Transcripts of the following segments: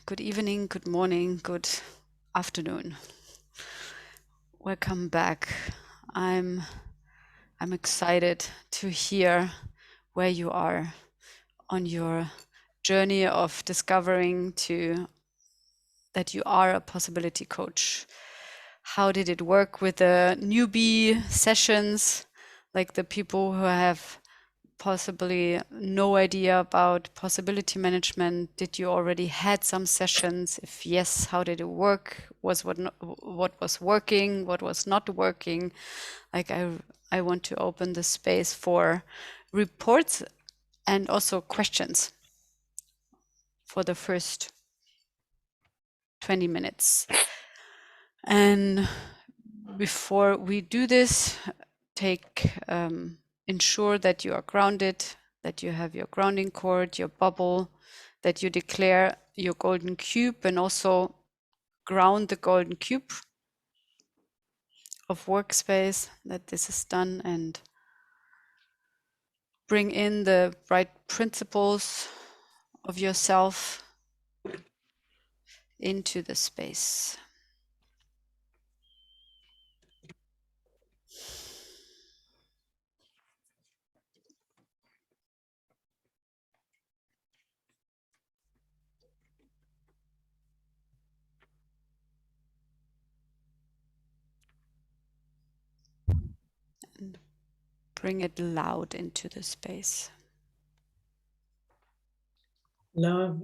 good evening, good morning, good afternoon. Welcome back. I'm excited to hear where you are on your journey of discovering that you are a possibility coach. How did it work with the newbie sessions, like the people who have possibly no idea about possibility management? Did you already had some sessions? If yes, how did it work? What was working? What was not working? Like I want to open the space for reports and also questions for the first 20 minutes. And before we do this, ensure that you are grounded, that you have your grounding cord, your bubble, that you declare your golden cube, and also ground the golden cube of workspace, that this is done, and bring in the right principles of yourself into the space. And bring it loud into the space. Love,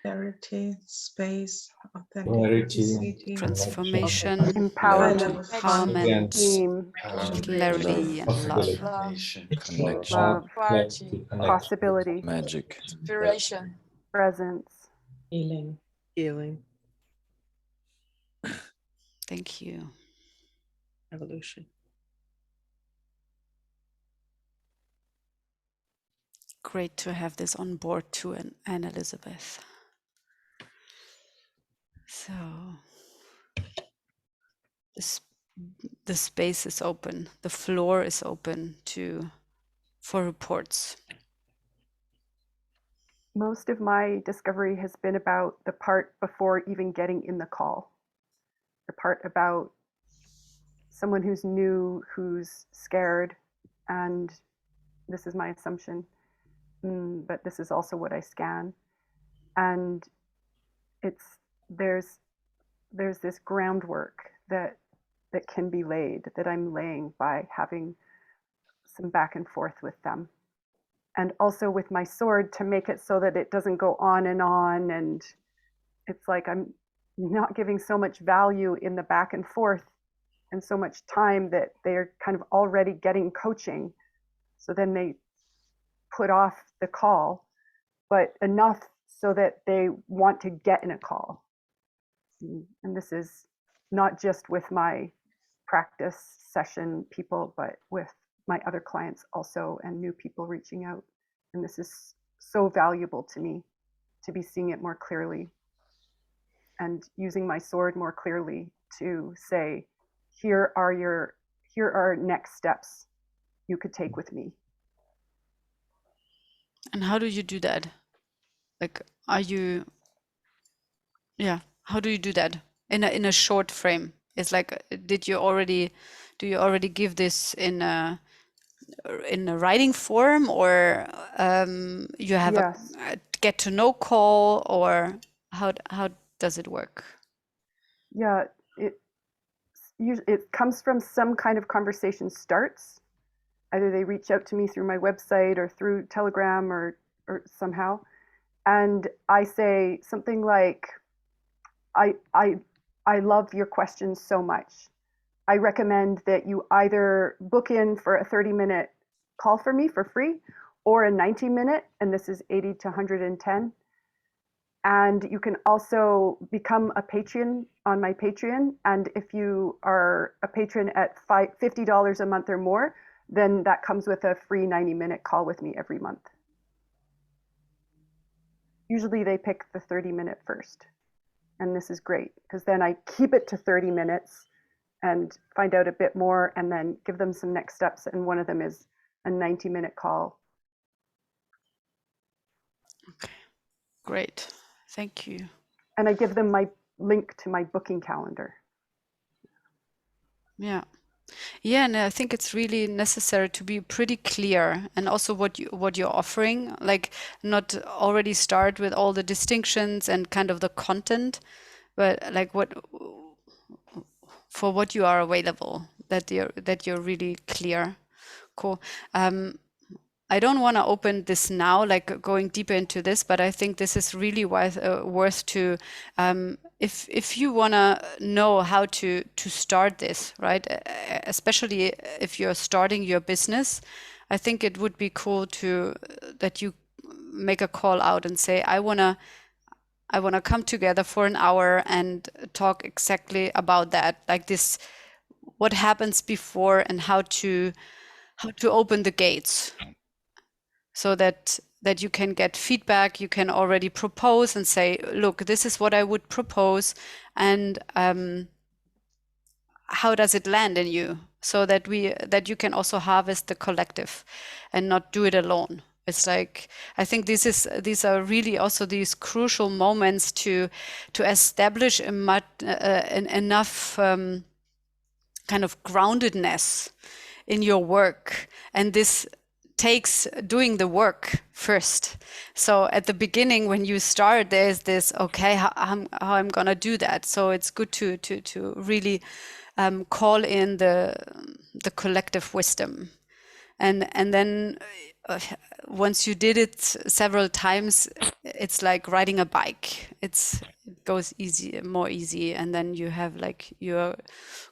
clarity, space, authenticity, Transformation, empowerment, empowerment, team, clarity, and love. Connection, love, clarity, possibility, magic, inspiration, presence. healing. Thank you. Evolution. Great to have this on board too, and Elizabeth. So the space is open, the floor is open for reports. Most of my discovery has been about the part before even getting in the call, the part about someone who's new, who's scared, and this is my assumption, but this is also what I scan. And there's this groundwork that can be laid, that I'm laying by having some back and forth with them. And also with my sword to make it so that it doesn't go on. And it's like I'm not giving so much value in the back and forth and so much time that they're kind of already getting coaching. So then they put off the call, but enough so that they want to get in a call. And this is not just with my practice session people, but with my other clients also, and new people reaching out. And this is so valuable to me, to be seeing it more clearly and using my sword more clearly to say, here are next steps you could take with me. And how do you do that? Like, how do you do that in a short frame? It's like, do you already give this in a writing form, or you have Yes. a get to know call, or how does it work? Yeah, it comes from some kind of conversation starts. Either they reach out to me through my website or through Telegram or somehow, and I say something like, I love your questions so much. I recommend that you either book in for a 30-minute call for me for free, or a 90-minute, and this is 80 to 110. And you can also become a patron on my Patreon. And if you are a patron at $50 a month or more, then that comes with a free 90-minute call with me every month. Usually they pick the 30-minute first. And this is great, because then I keep it to 30 minutes and find out a bit more, and then give them some next steps. And one of them is a 90-minute call. Okay, great. Thank you. And I give them my link to my booking calendar. Yeah. Yeah, and I think it's really necessary to be pretty clear, and also what you're offering, like not already start with all the distinctions and kind of the content, but like what for what you are available, that you're really clear. Cool. I don't want to open this now, like going deeper into this, but I think this is really worth to, if you want to know how to start this, right? Especially if you're starting your business, I think it would be cool to that you make a call out and say, I want to come together for an hour and talk exactly about that, like this, what happens before and how to open the gates, so that you can get feedback. You can already propose and say, look, this is what I would propose, and how does it land in you, so that you can also harvest the collective and not do it alone. It's like, I think these are really also these crucial moments to establish enough kind of groundedness in your work, and this takes doing the work first. So at the beginning, when you start, there's this, okay, how I'm gonna do that. So it's good to really call in the collective wisdom, and then once you did it several times, it's like riding a bike. It goes more easy, and then you have like, you're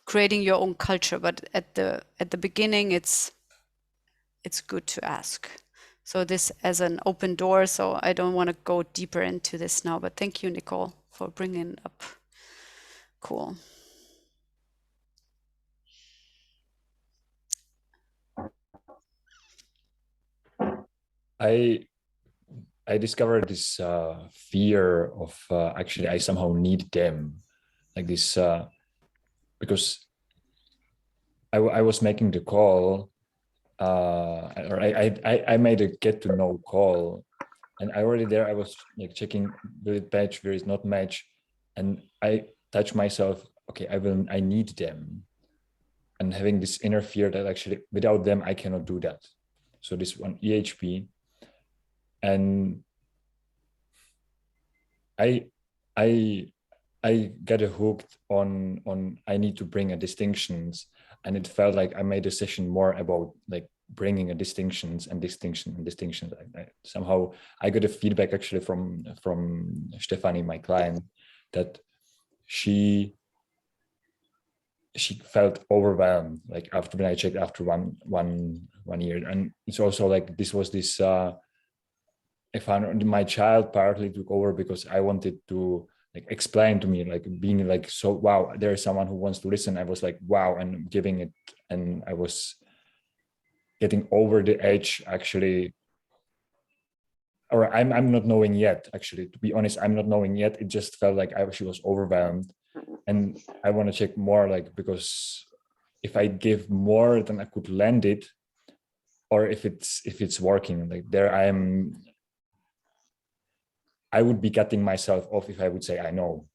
creating your own culture. But at the beginning, it's good to ask. So this as an open door. So I don't want to go deeper into this now, but thank you, Nicole, for bringing it up. Cool. I discovered this fear of actually I somehow need them, like this, because I was making the call, or I made a get to know call, and I already there I was like checking, will it match, will it not match, and I touch myself, okay, I need them, and having this inner fear that actually without them I cannot do that. So this one EHP, and I got hooked on I need to bring a distinctions, and it felt like I made a session more about like bringing a distinctions. Somehow I got a feedback actually from Stefanie, my client, that she felt overwhelmed like after when I checked after one year. And it's also like this was this I found my child partly took over because I wanted to like explain to me, like being like, so wow, there is someone who wants to listen. I was like, wow, and giving it, and I was getting over the edge actually. Or I'm not knowing yet, actually, to be honest, I'm not knowing yet. It just felt like she was overwhelmed, and I want to check more, like, because if I give more, then I could land it, or if it's working, like there I would be cutting myself off if I would say I know,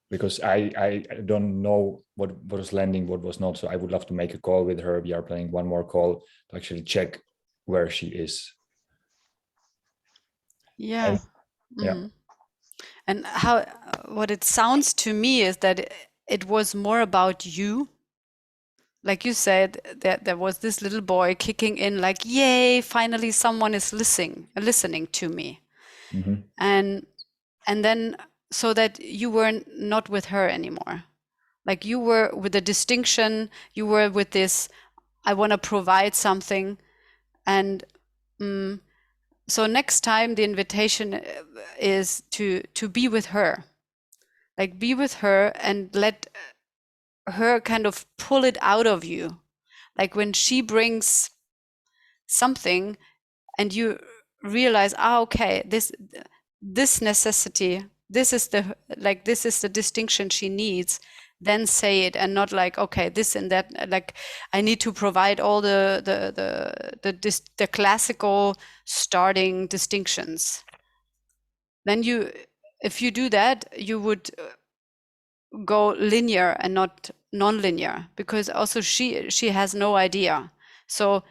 because I don't know what was landing, what was not. So I would love to make a call with her. We are planning one more call to actually check where she is. Yeah. Yeah. And how, what it sounds to me is that it was more about you. Like you said, that there was this little boy kicking in, like, yay, finally someone is listening to me. Mm-hmm. And then, so that you were not with her anymore. Like you were with the distinction, you were with this, I want to provide something. And so next time the invitation is to be with her. Like be with her and let her kind of pull it out of you. Like when she brings something and you realize, okay, this necessity, this is the distinction she needs, then say it, and not like, okay, this and that, like I need to provide all the classical starting distinctions. then you, if you do that, you would go linear and not non-linear, because also she has no idea. So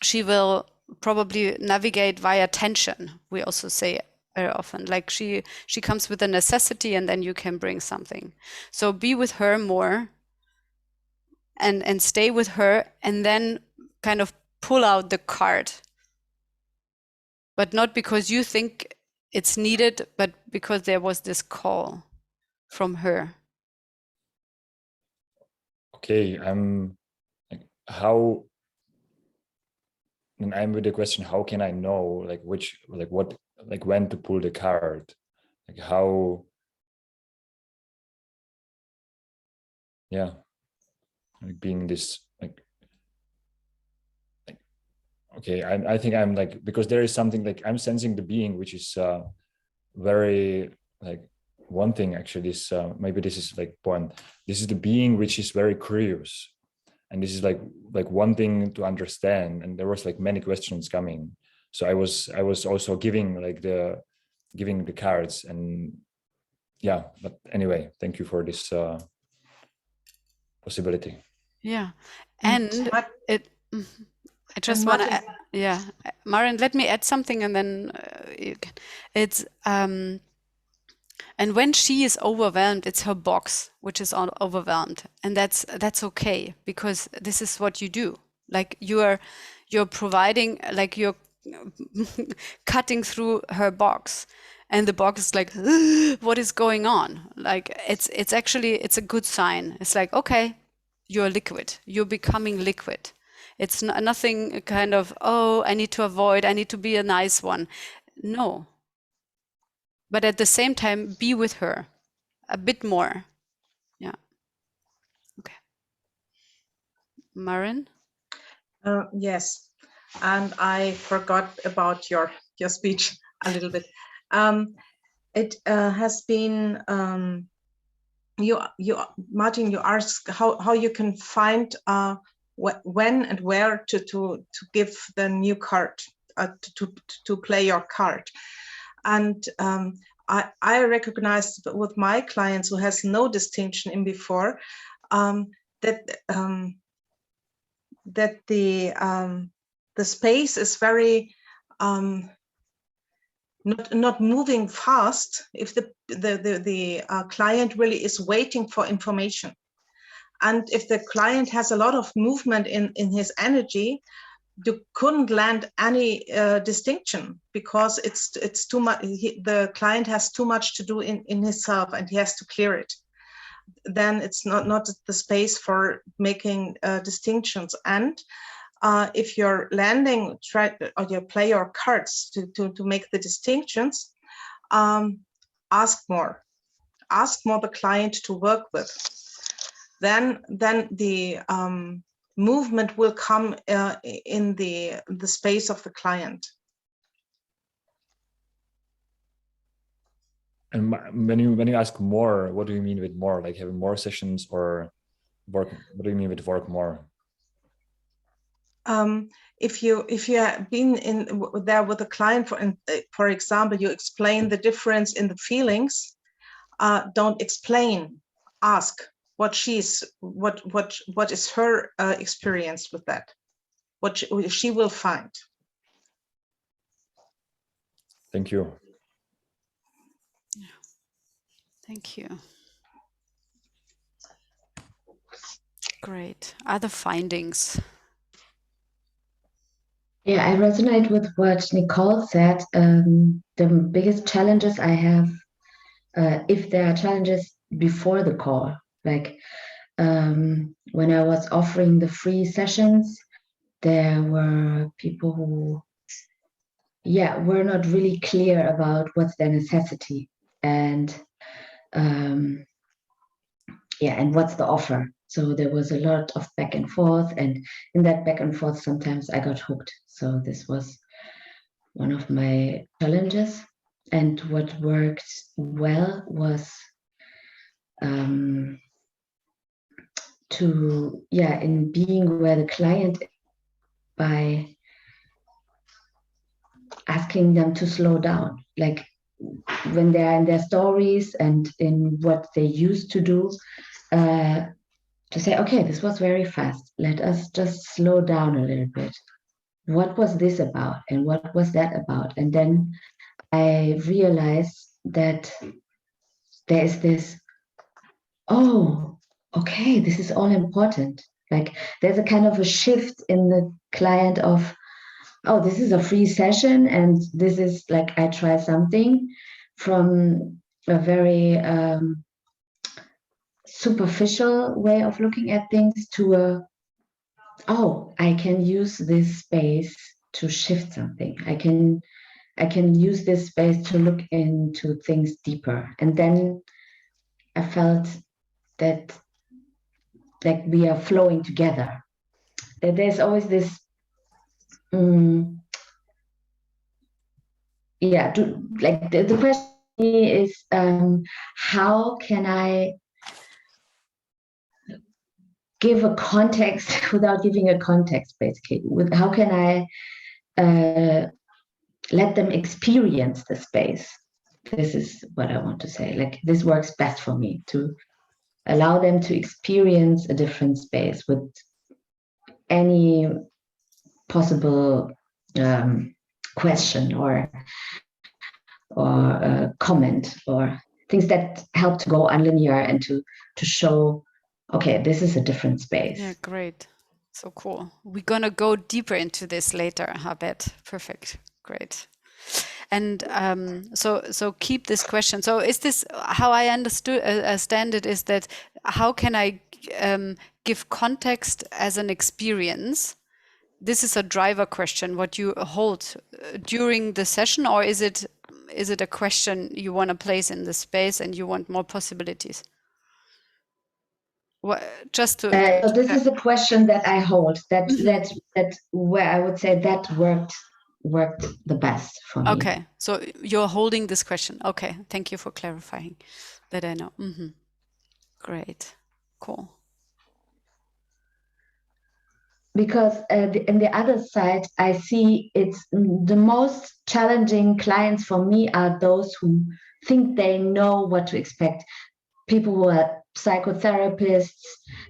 she will probably navigate via tension. We also say very often, like she comes with a necessity and then you can bring something. So be with her more and stay with her, and then kind of pull out the card, but not because you think it's needed, but because there was this call from her. Okay, I'm like, how, and I'm with the question, how can I know like which, like what, like when to pull the card? Like how, yeah, like being this like okay, I think I'm like, because there is something like I'm sensing the being which is very like, one thing actually is maybe this is like point, this is the being which is very curious, and this is like one thing to understand, and there was like many questions coming, so I was also giving the cards, and yeah, but anyway, thank you for this possibility. Yeah, and But- it. I just want to, yeah, Maren, let me add something, and then you can. It's and when she is overwhelmed, it's her box which is overwhelmed, and that's okay, because this is what you do. Like you're providing, like you're cutting through her box, and the box is like, what is going on? Like it's actually, it's a good sign. It's like, okay, you're liquid. You're becoming liquid. It's nothing kind of, oh, I need to avoid, I need to be a nice one. No. But at the same time, be with her a bit more. Yeah. Okay. Maren? Yes, and I forgot about your speech a little bit. It has been you Martin. You asked how you can find when and where to give the new card, to play your card, and I recognized with my clients who has no distinction in before that the space is very not moving fast if the client really is waiting for information, and if the client has a lot of movement in his energy, you couldn't land any distinction, because it's too much. The client has too much to do in himself, and he has to clear it. Then it's not the space for making distinctions. And if you're landing, or you play your cards to make the distinctions, ask more the client to work with. Then the movement will come in the space of the client. And when you ask more, what do you mean with more? Like having more sessions, or work? What do you mean with work more? If you have been in there with a client, for example, you explain the difference in the feelings. Don't explain. Ask what is her experience with that. What she will find. Thank you. Thank you. Great. Other findings? Yeah, I resonate with what Nicole said. The biggest challenges I have, if there are challenges before the call, like when I was offering the free sessions, there were people who, were not really clear about what's their necessity, and and what's the offer. So there was a lot of back and forth, and in that back and forth, sometimes I got hooked. So this was one of my challenges. And what worked well was in being where the client is, by asking them to slow down. Like when they're in their stories and in what they used to do, to say, okay, this was very fast. Let us just slow down a little bit. What was this about? And what was that about? And then I realized that there is this, oh, okay, this is all important. Like there's a kind of a shift in the client of, oh, this is a free session and this is like I try something, from a very superficial way of looking at things to a, oh, I can use this space to shift something. I can use this space to look into things deeper. And then I felt that like we are flowing together. That there's always this like the question is, how can I give a context without giving a context, basically? How can I let them experience the space? This is what I want to say. Like this works best for me, to allow them to experience a different space with any possible question or comment or things that help to go unlinear and to show, okay, this is a different space. Yeah, great. So cool. We're gonna go deeper into this later, I bet. Perfect. Great. And so keep this question. So is this how I understand it? Is that how can I give context as an experience? This is a driver question. What you hold during the session, or is it a question you want to place in the space and you want more possibilities? What, just to so this is a question that I hold. That that where I would say that worked the best for me. Okay, so you're holding this question. Okay, thank you for clarifying that. I know. Great, cool. Because on the other side, I see it's the most challenging clients for me are those who think they know what to expect. People who are psychotherapists,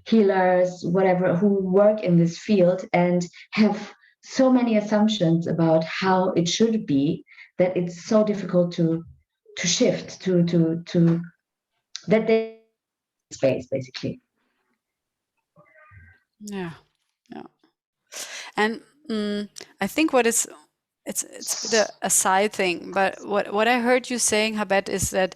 healers, whatever, who work in this field and have so many assumptions about how it should be, that it's so difficult to shift to that they space, basically. Yeah. And I think it's a bit a side thing, but what I heard you saying, Habet, is that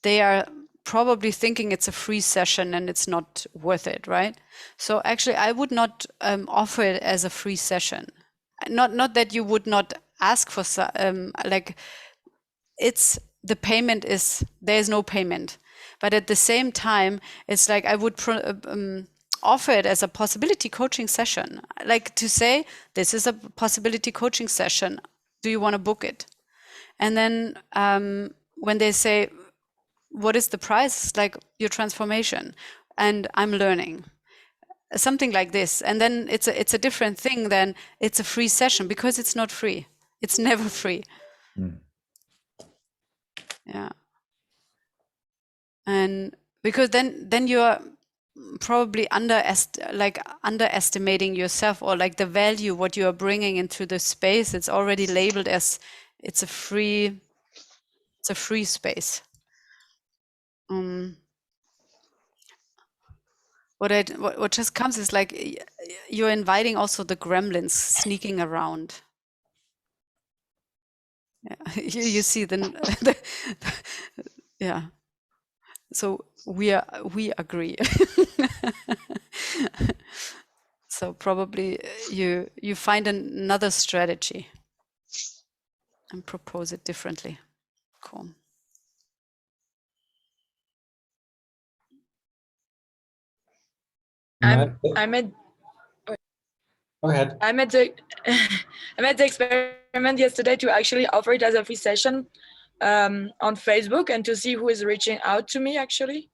they are probably thinking it's a free session and it's not worth it, right? So actually, I would not offer it as a free session. Not that you would not ask for like it's the payment is there's no payment, but at the same time, it's like I would offer it as a possibility coaching session, like to say, this is a possibility coaching session. Do you want to book it? And then when they say, what is the price? It's like your transformation and I'm learning. Something like this. And then it's a different thing than it's a free session, because it's not free. It's never free. Yeah. And because then you're probably underestimating yourself, or like the value what you are bringing into the space. It's already labeled as it's a free space. What just comes is like you're inviting also the gremlins sneaking around. Yeah. you see the yeah. So we agree. So probably you find another strategy and propose it differently. Cool. I'm at Go ahead. I'm at the experiment yesterday to actually offer it as a free session on Facebook and to see who is reaching out to me actually.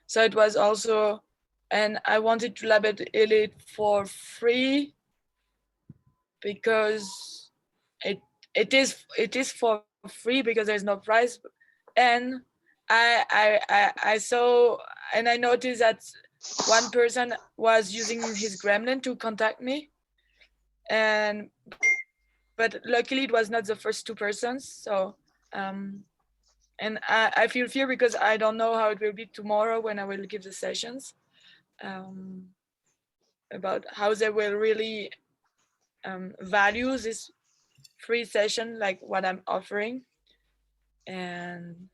So it was also, and I wanted to label it for free because it is for free because there's no price. And I saw, and I noticed that one person was using his gremlin to contact me, but luckily it was not the first two persons. So and I feel fear because I don't know how it will be tomorrow when I will give the sessions, about how they will really value this free session, like what I'm offering. And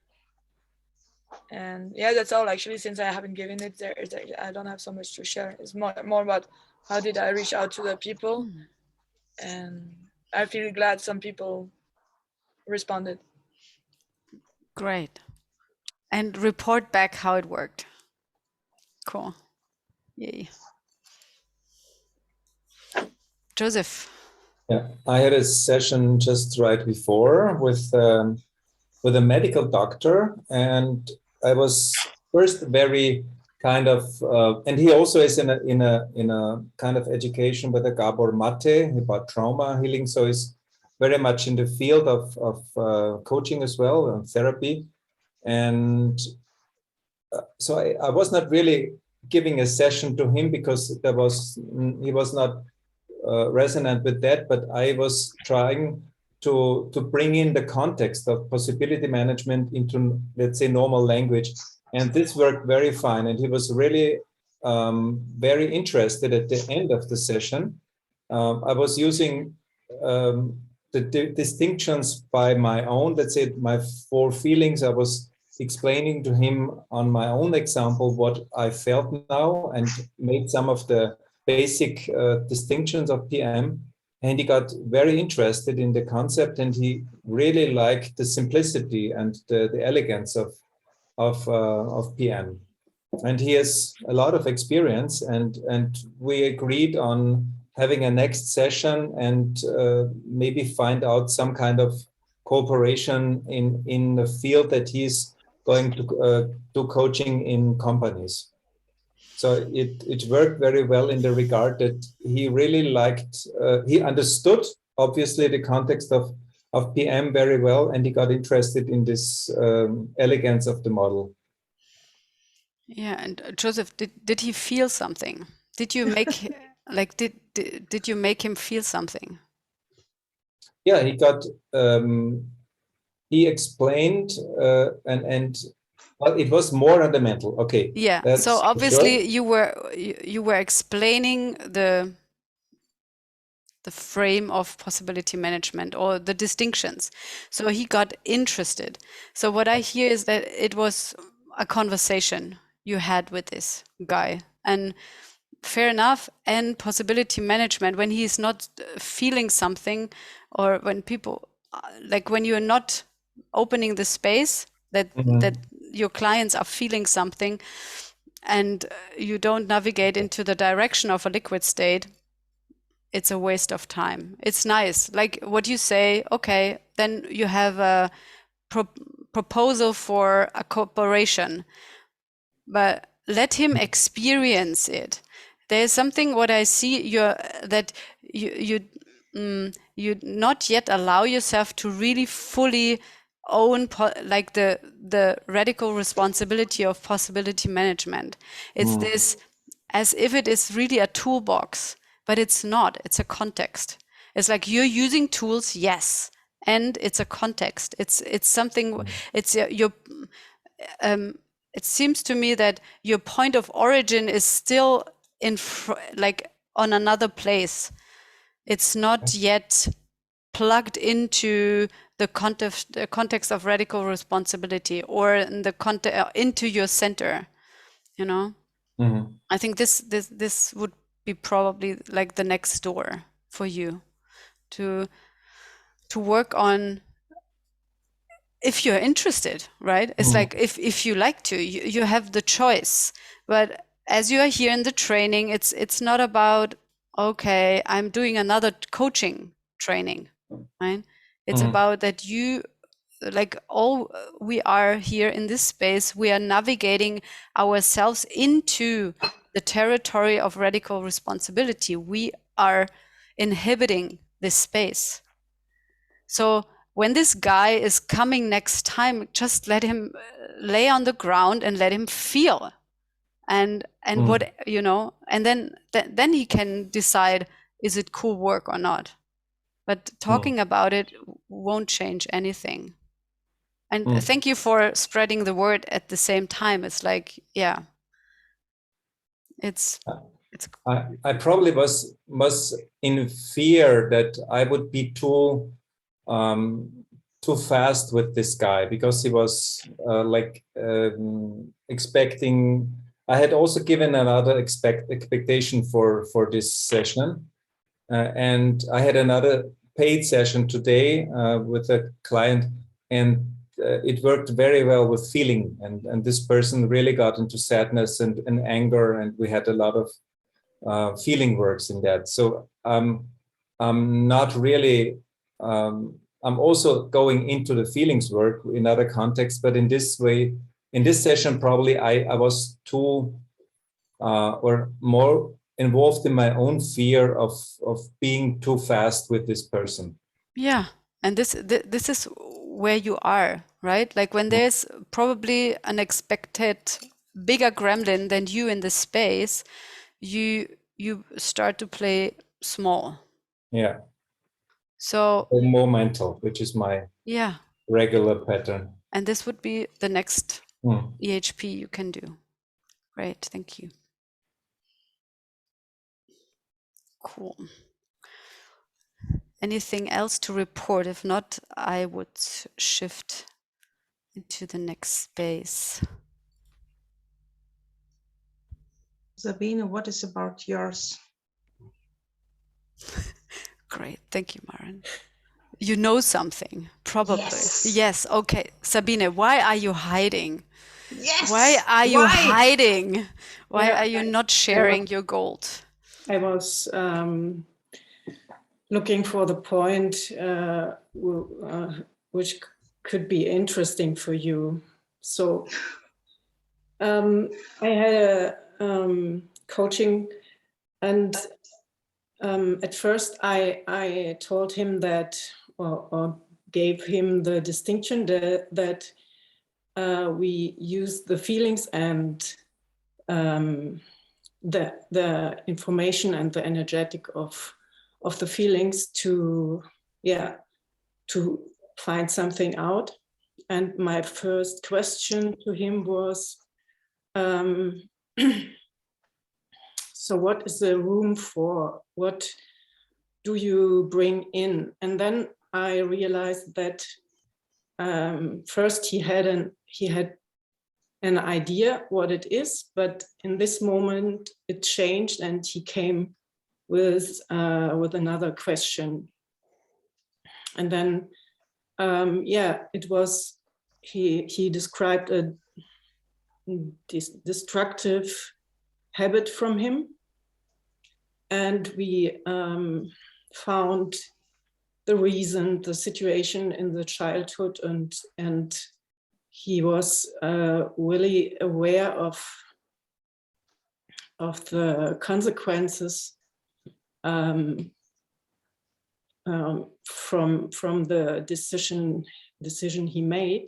yeah, that's all actually, since I haven't given it there. I don't have so much to share. It's more about how did I reach out to the people. And I feel glad some people responded. Great. And report back how it worked. Cool. Yay. Joseph. Yeah, I had a session just right before with a medical doctor, and I was first very kind of, and he also is in a kind of education with a Gabor Mate about trauma healing, so he's very much in the field of coaching as well and therapy, and so I was not really giving a session to him because he was not resonant with that, but I was trying to bring in the context of possibility management into, let's say, normal language, and this worked very fine. And he was really very interested at the end of the session. I was using the distinctions by my own, let's say, my 4 feelings. I was explaining to him on my own example what I felt now and made some of the basic distinctions of PM, and he got very interested in the concept, and he really liked the simplicity and the elegance of PM. And he has a lot of experience, and we agreed on having a next session and maybe find out some kind of cooperation in the field that he's going to do coaching in companies. So it worked very well in the regard that he really liked, he understood obviously the context of PM very well, and he got interested in this elegance of the model. Yeah, and Joseph, did he feel something? Did you make like did you make him feel something? Yeah, he got he explained and well, it was more fundamental. Okay. Yeah. So obviously sure. you were explaining the frame of possibility management or the distinctions. So he got interested. So what I hear is that it was a conversation you had with this guy, and fair enough. And possibility management, when he's not feeling something, or when people like when you're not opening the space that that your clients are feeling something, and you don't navigate into the direction of a liquid state, it's a waste of time. It's nice, like what you say, okay, then you have a proposal for a cooperation, but let him experience it. There's something what I see that you not yet allow yourself to really fully own like the radical responsibility of possibility management. It's this as if it is really a toolbox, but it's not. It's a context. It's like you're using tools, yes, and it's a context. It's something. It's your it seems to me that your point of origin is still like on another place. It's not yet plugged into the context of radical responsibility, or in the into your center, you know. I think this would be probably like the next door for you to work on, if you're interested, right? It's like if you like to, you have the choice. But as you are here in the training, it's not about, okay, I'm doing another coaching training, right? It's about that you, like all we are here in this space, we are navigating ourselves into the territory of radical responsibility. We are inhibiting this space. So when this guy is coming next time, just let him lay on the ground and let him feel. And what, you know, and then he can decide, is it cool work or not? But talking about it won't change anything. And thank you for spreading the word at the same time. It's like, yeah, it's I probably was in fear that I would be too fast with this guy, because he was expecting. I had also given another expectation for this session, and I had another paid session today with a client, and it worked very well with feeling, and this person really got into sadness and anger, and we had a lot of feeling works in that. So I'm not really. I'm also going into the feelings work in other contexts, but in this way, in this session, probably I was too or more involved in my own fear of being too fast with this person. Yeah, and this is where you are, right? Like when there's probably an expected bigger gremlin than you in the space, you start to play small. Yeah. So Or more mental, which is my regular pattern. And this would be the next EHP you can do. Great, thank you. Cool. Anything else to report? If not, I would shift into the next space. Sabine, what is about yours? Great, thank you, Maren. You know something, probably. Yes, Okay. Sabine, why are you hiding? Yes. Why are you hiding? Why are you not sharing your gold? I was looking for the point which could be interesting for you. So I had a coaching, and at first I told him that, or gave him the distinction that we use the feelings and the information and the energetic of the feelings to find something out. And my first question to him was, so what is the room for? What do you bring in? And then I realized that first he had an idea what it is, but in this moment it changed, and he came with another question. And then it was he described a destructive habit from him, and we found the reason, the situation in the childhood, and he was really aware of the consequences from the decision he made.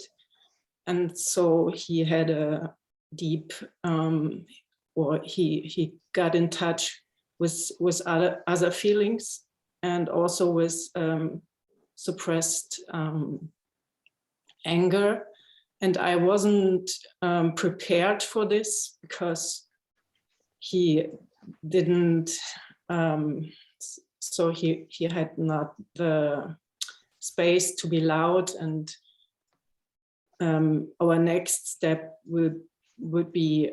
And so he had a deep, or he got in touch with other feelings, and also with suppressed anger. And I wasn't prepared for this, because he didn't, so he had not the space to be loud. And our next step would be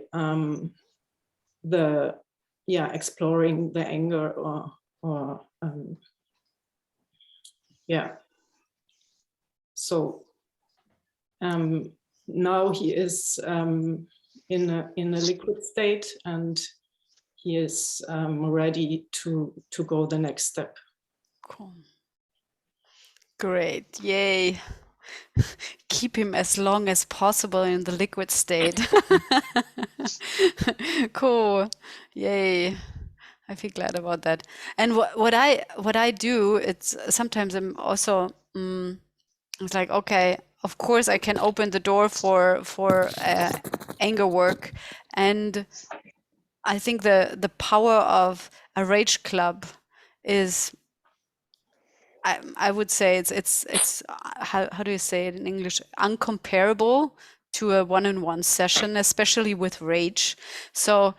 exploring the anger, or so now he is in a liquid state, and he is ready to go the next step. Cool. Great, yay. Keep him as long as possible in the liquid state. Cool, yay. I feel glad about that. And what I do, it's sometimes I'm also It's like, okay, of course I can open the door for anger work, and I think the power of a rage club is, I would say it's how do you say it in English? Uncomparable to a one-on-one session, especially with rage. So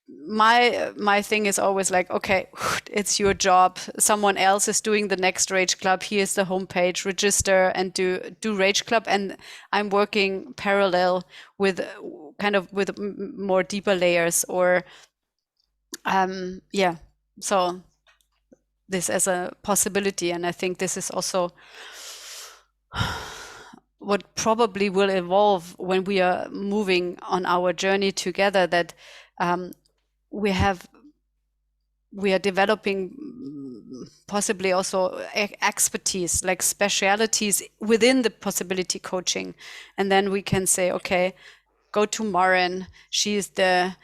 my thing is always like, okay, it's your job. Someone else is doing the next rage club. Here's the homepage, register and do rage club. And I'm working parallel with kind of with more deeper layers, or yeah. So this as a possibility. And I think this is also what probably will evolve when we are moving on our journey together, that we are developing possibly also expertise, like specialities within the possibility coaching. And then we can say, okay, go to Marin. She's the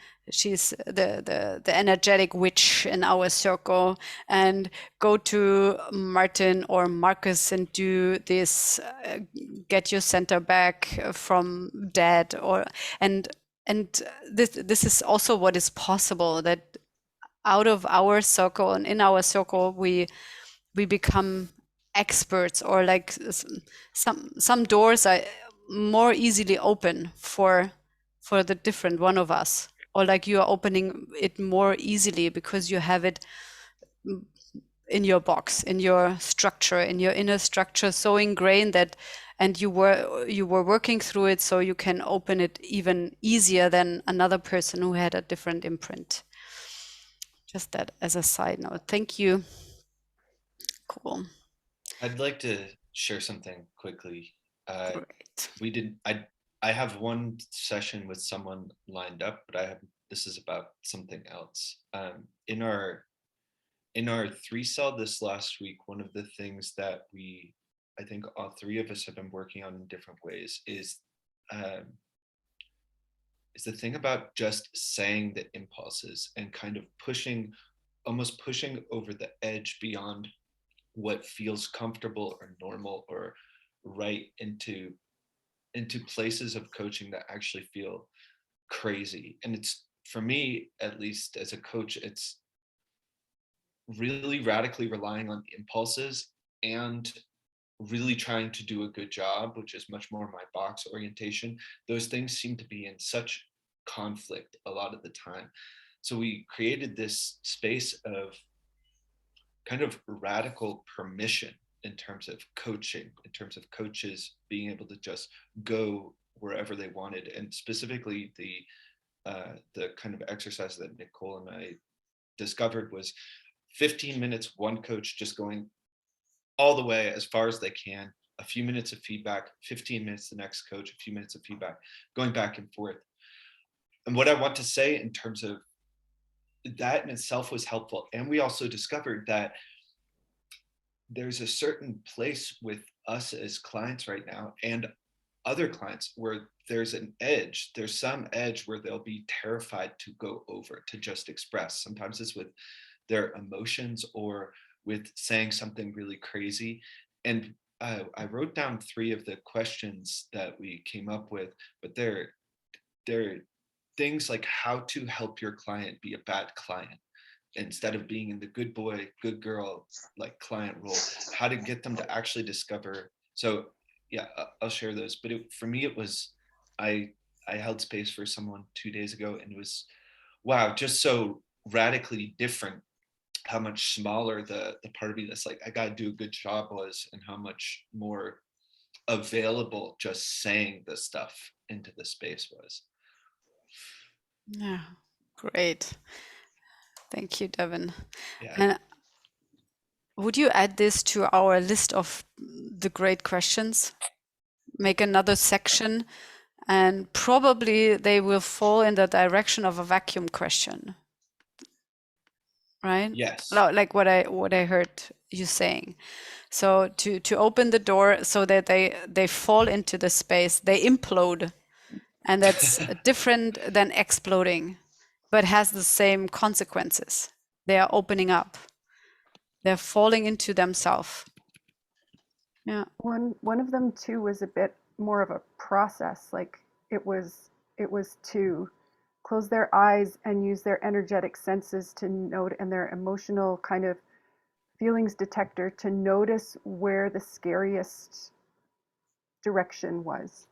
energetic witch in our circle, and go to Martin or Marcus and do this, get your center back from dead, or and this is also what is possible, that out of our circle and in our circle we become experts, or like some doors are more easily open for the different one of us, or like you are opening it more easily because you have it in your box, in your structure, in your inner structure, so ingrained that, and you were working through it, so you can open it even easier than another person who had a different imprint. Just that as a side note. Thank you. Cool. I'd like to share something quickly. Great. I have one session with someone lined up, but this is about something else. In our 3-cell this last week, one of the things that I think all three of us have been working on in different ways is the thing about just saying the impulses and kind of almost pushing over the edge beyond what feels comfortable or normal or right into places of coaching that actually feel crazy. And it's, for me, at least as a coach, it's really radically relying on impulses and really trying to do a good job, which is much more my box orientation. Those things seem to be in such conflict a lot of the time. So we created this space of kind of radical permission in terms of coaching, in terms of coaches being able to just go wherever they wanted. And specifically the kind of exercise that Nicole and I discovered was 15 minutes, one coach just going all the way as far as they can, a few minutes of feedback, 15 minutes the next coach, a few minutes of feedback, going back and forth. And what I want to say in terms of that in itself was helpful. And we also discovered that there's a certain place with us as clients right now and other clients where there's an edge. There's some edge where they'll be terrified to go over, to just express. Sometimes it's with their emotions or with saying something really crazy. And I wrote down 3 of the questions that we came up with, but they're things like how to help your client be a bad client instead of being in the good boy, good girl, like client role, how to get them to actually discover. So yeah, I'll share those. But for me, it was, I held space for someone 2 days ago, and it was, wow, just so radically different how much smaller the part of me that's like, I got to do a good job was, and how much more available just saying the stuff into the space was. Yeah, great. Thank you, Devin. Yeah. And would you add this to our list of the great questions? Make another section, and probably they will fall in the direction of a vacuum question, right? Yes. Like what I heard you saying. So to open the door so that they fall into the space, they implode, and that's different than exploding, but has the same consequences. They are opening up. They're falling into themselves. Yeah. One of them too was a bit more of a process. Like it was to close their eyes and use their energetic senses to note, and their emotional kind of feelings detector to notice where the scariest direction was,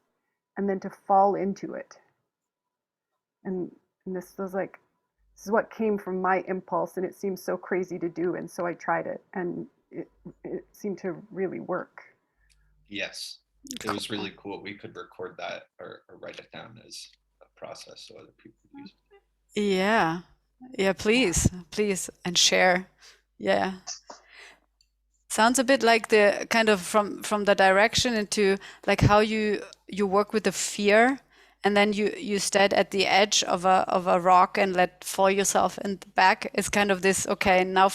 and then to fall into it. And this was like, this is what came from my impulse, and it seemed so crazy to do, and so I tried it, and it seemed to really work. Yes, it was really cool. We could record that or write it down as a process so other people could use it. Yeah. Yeah, please, and share. Yeah. Sounds a bit like the kind of from the direction into like how you work with the fear, and then you stand at the edge of a rock and let fall yourself in the back. It's kind of this, okay, now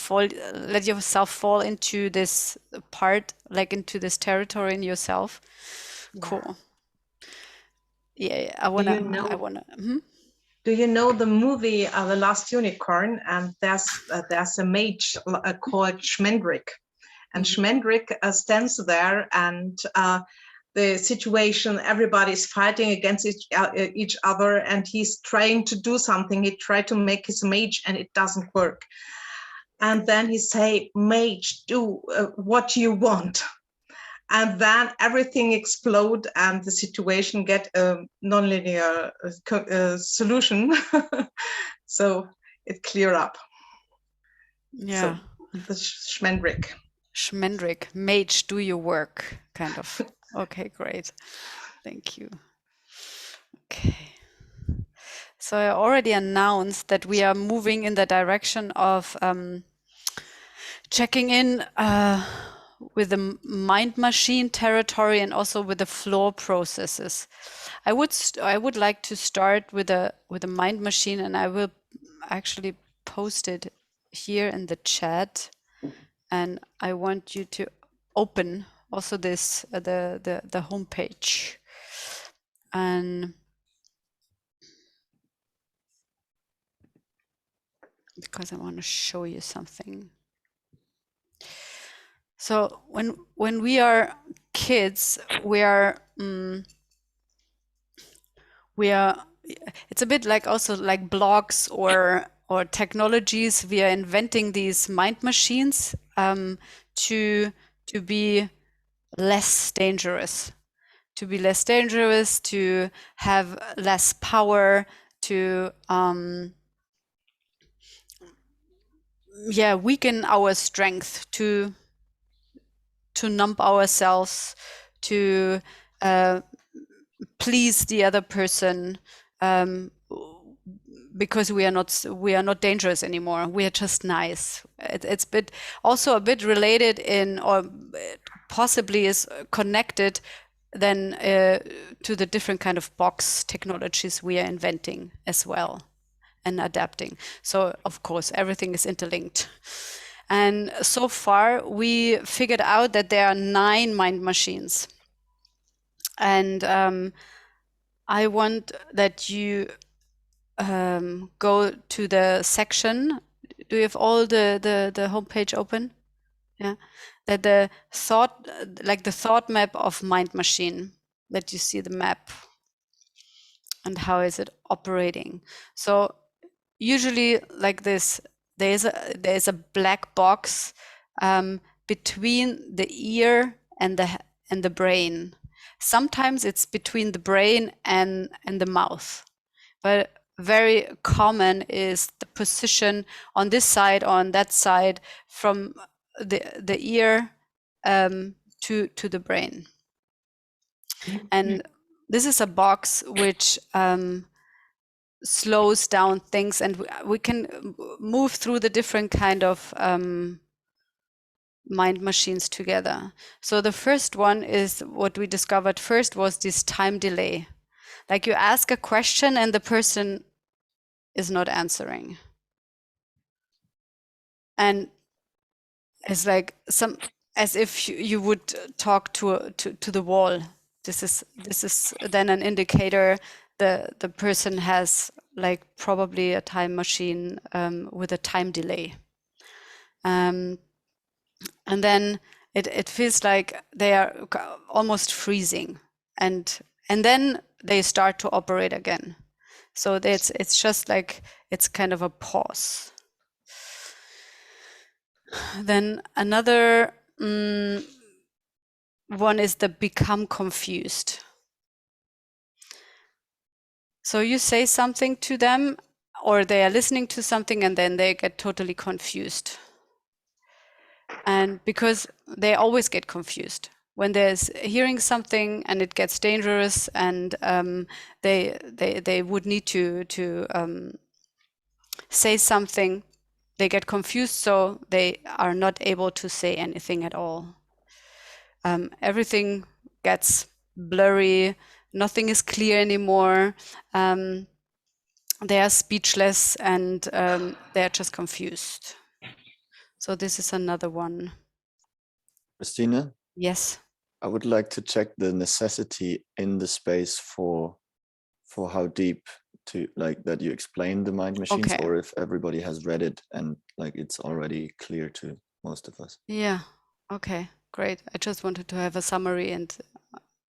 let yourself fall into this part, like into this territory in yourself. Yeah. Cool. Yeah, Do you know the movie The Last Unicorn? And there's a mage called Schmendrick, and Schmendrick stands there, and the situation, everybody's fighting against each other, and he's trying to do something. He tried to make his mage, and it doesn't work. And then he say, "Mage, do what you want." And then everything explode, and the situation get a nonlinear solution. So it clear up. Yeah. So the Schmendrick. Schmendrick, mage, do your work, kind of. Okay, great. Thank you. Okay. So I already announced that we are moving in the direction of checking in with the mind machine territory and also with the flow processes. I would like to start with a mind machine, and I will actually post it here in the chat. And I want you to open also this the homepage, and because I want to show you something. So when we are kids, we are it's a bit like also like blogs or technologies. We are inventing these mind machines to be less dangerous, to have less power, to weaken our strength, to numb ourselves, to please the other person, because we are not dangerous anymore. We are just nice. It's also a bit related in, or possibly is connected then to the different kind of box technologies we are inventing as well and adapting. So of course everything is interlinked. And so far we figured out that there are 9 mind machines. And I want that you go to the section. Do you have all the homepage open? Yeah, that the thought map of mind machine, that you see the map and how is it operating. So usually like this, there's a black box between the ear and the brain. Sometimes it's between the brain and the mouth, but very common is the position on this side, on that side, from the ear to the brain. And this is a box which slows down things, and we can move through the different kind of mind machines together. So the first one is what we discovered first, was this time delay. Like you ask a question and the person is not answering. And it's like as if you would talk to the wall. This is then an indicator the person has like probably a time machine with a time delay. And then it feels like they are almost freezing, and then they start to operate again. So it's just like it's kind of a pause. Then another one is the become confused. So you say something to them, or they are listening to something, and then they get totally confused. And because they always get confused when there's hearing something and it gets dangerous, and they would need to say something, they get confused, so they are not able to say anything at all. Everything gets blurry, nothing is clear anymore. They are speechless, and they are just confused. So this is another one. Christina? Yes. I would like to check the necessity in the space for how deep to like that you explain the mind machines, Okay. or if everybody has read it and like it's already clear to most of us. Yeah. Okay, great. I just wanted to have a summary, and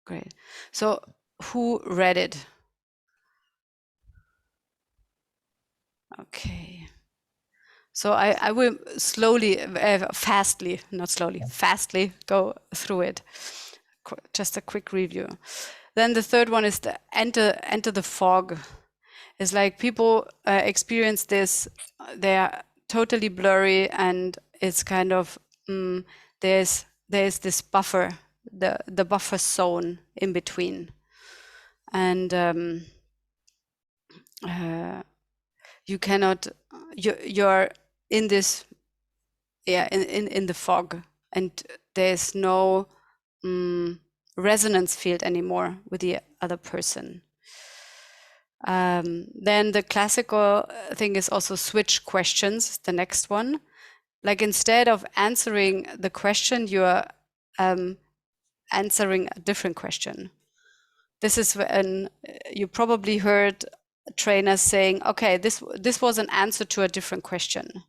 great. So who read it? Okay. So I will slowly, fastly, not slowly, fastly go through it. Just a quick review. Then the third one is the enter the fog. It's like people experience this, they are totally blurry, and it's kind of there's this buffer, the buffer zone in between, and you cannot, you're in this, yeah, in the fog, and there's no resonance field anymore with the other person. Then the classical thing is also switch questions, the next one. Like instead of answering the question, you're answering a different question. This is when you probably heard trainers saying, okay, this was an answer to a different question.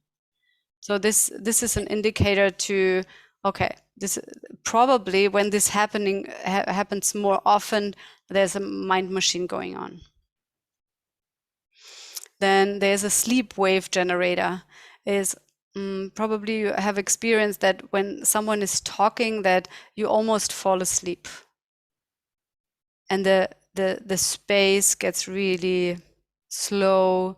So this is an indicator to, okay, this probably when this happens more often, there's a mind machine going on. Then there's a sleep wave generator. Is probably you have experienced that when someone is talking, that you almost fall asleep, and the space gets really slow,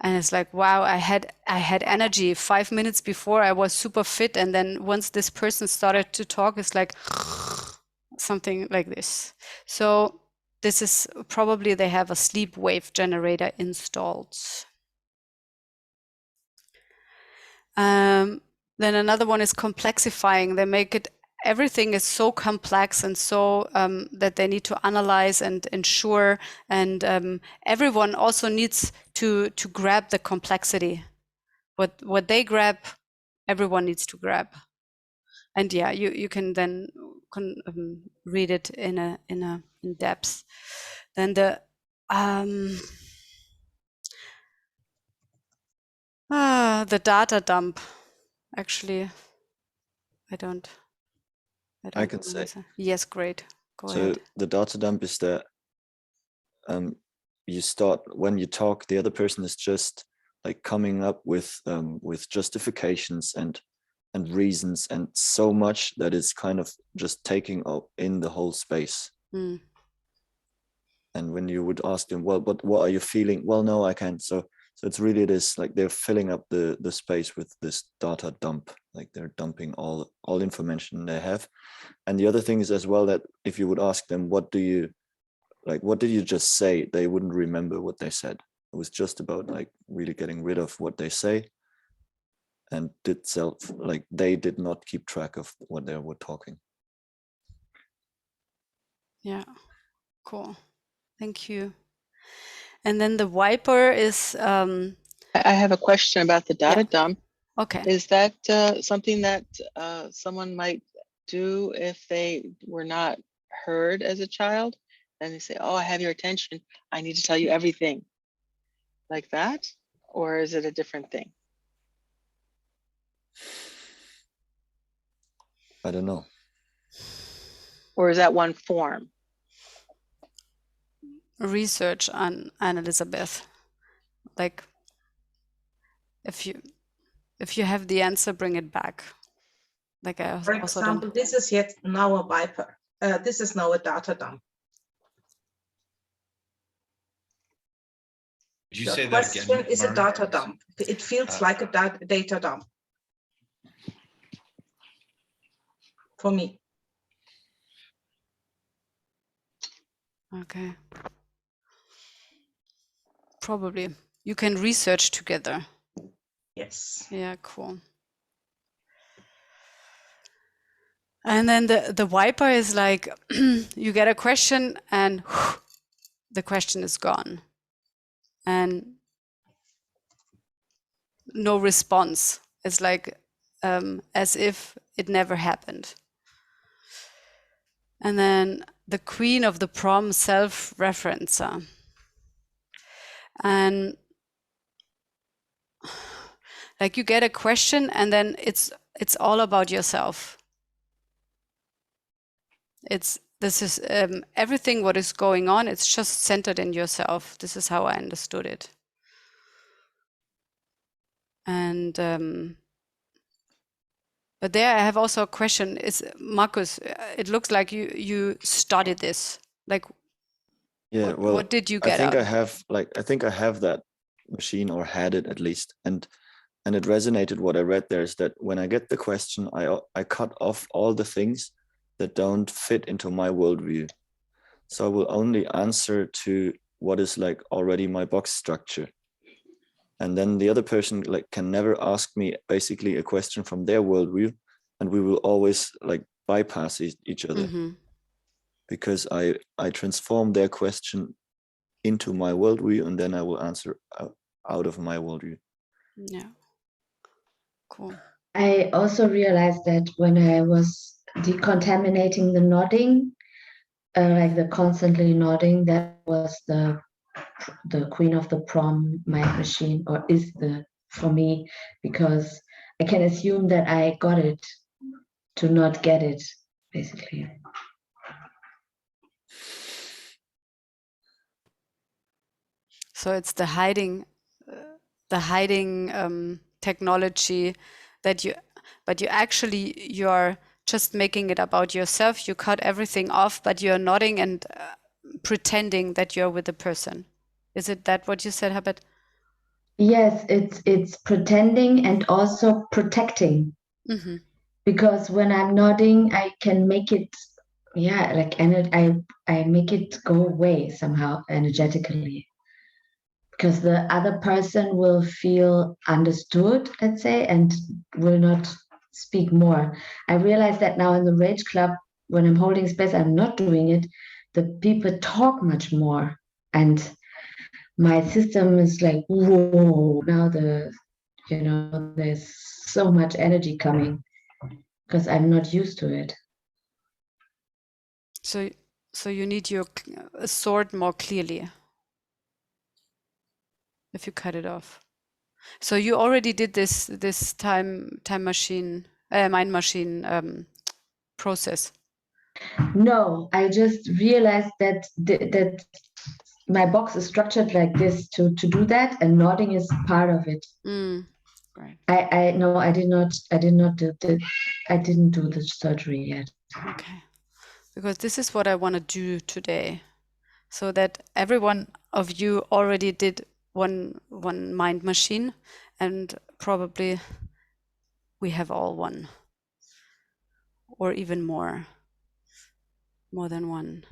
and it's like, wow, I had energy 5 minutes before, I was super fit, and then once this person started to talk, it's like something like this. So this is probably they have a sleep wave generator installed. Then another one is complexifying. They make it, everything is so complex and so that they need to analyze and ensure, and everyone also needs to grab the complexity. What they grab, everyone needs to grab. And yeah, you can then read it in depth. Then the data dump. Actually, I can say. Yes, great. Go so ahead. the data dump is that you start when you talk, the other person is just like coming up with justifications and reasons, and so much that is kind of just taking up in the whole space. And when you would ask them, well, but what are you feeling? Well, no, I can't. So it's really this, like they're filling up the space with this data dump, like they're dumping all information they have. And the other thing is as well that if you would ask them, what did you just say? They wouldn't remember what they said. It was just about like really getting rid of what they say, and they did not keep track of what they were talking. Yeah, cool. Thank you. And then the wiper is. I have a question about the data dump. Okay. Is that something that someone might do if they were not heard as a child? And they say, oh, I have your attention, I need to tell you everything. Like that? Or is it a different thing? I don't know. Or is that one form? Research on Elizabeth. Like, if you have the answer, bring it back. Like I For also example, don't. this is yet now a Viper. This is now a data dump. Did you The say that question again? is a Maren? data dump. It feels like a data dump for me. Okay. Probably. You can research together. Yes. Yeah, cool. And then the wiper is like, you get a question and the question is gone. And no response. It's like as if it never happened. And then the queen of the prom, self-referencer. And like you get a question and then it's all about yourself. This is everything what is going on, it's just centered in yourself. This is how I understood it. And but there I have also a question. Is Markus, it looks like you studied this. Like, Yeah, what did you I get think out? I think I have that machine, or had it at least, and it resonated. What I read there is that when I get the question, I cut off all the things that don't fit into my worldview. So I will only answer to what is like already my box structure. And then the other person like can never ask me basically a question from their worldview, and we will always like bypass each other. Mm-hmm. Because I transform their question into my worldview, and then I will answer out of my worldview. Yeah. Cool. I also realized that when I was decontaminating the nodding, like the constantly nodding, that was the queen of the prom mind machine, or is the for me, because I can assume that I got it to not get it, basically. So it's the hiding technology that you're just making it about yourself. You cut everything off, but you're nodding and pretending that you're with the person. Is it that what you said, Habit? Yes, it's pretending and also protecting. Mm-hmm. Because when I'm nodding, I can make it, yeah, like, and I make it go away somehow energetically. Because the other person will feel understood, let's say, and will not speak more. I realize that now in the Rage Club, when I'm holding space, I'm not doing it. The people talk much more, and my system is like, whoa! Now there's so much energy coming because I'm not used to it. So you need your sword more clearly if you cut it off. So you already did this time machine, mind machine process. No, I just realized that that my box is structured like this to do that, and nodding is part of it. Right. I no, I didn't do the surgery yet. Okay, because this is what I want to do today, so that every one of you already did one mind machine, and probably we have all one, or even more than one.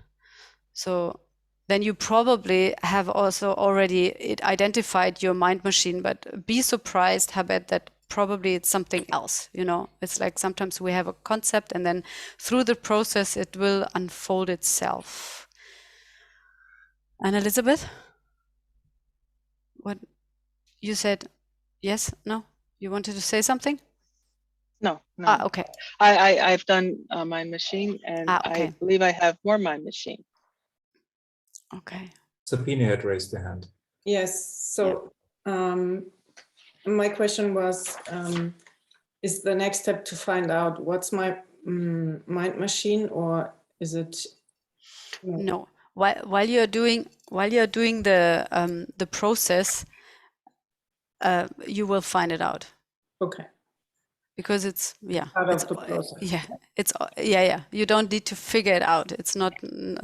So then you probably have also already identified your mind machine, but be surprised, Habet, that probably it's something else. It's like sometimes we have a concept and then through the process it will unfold itself. And Elizabeth, what you said? Yes? No? You wanted to say something? No. Okay. I've done my machine, and okay. I believe I have more my machine. Okay. Sabine had raised her hand. Yes. So my question was, is the next step to find out what's my mind machine, or is it? No. While you're doing the process, you will find it out. Okay. Because it's Part of the process. yeah. You don't need to figure it out. It's not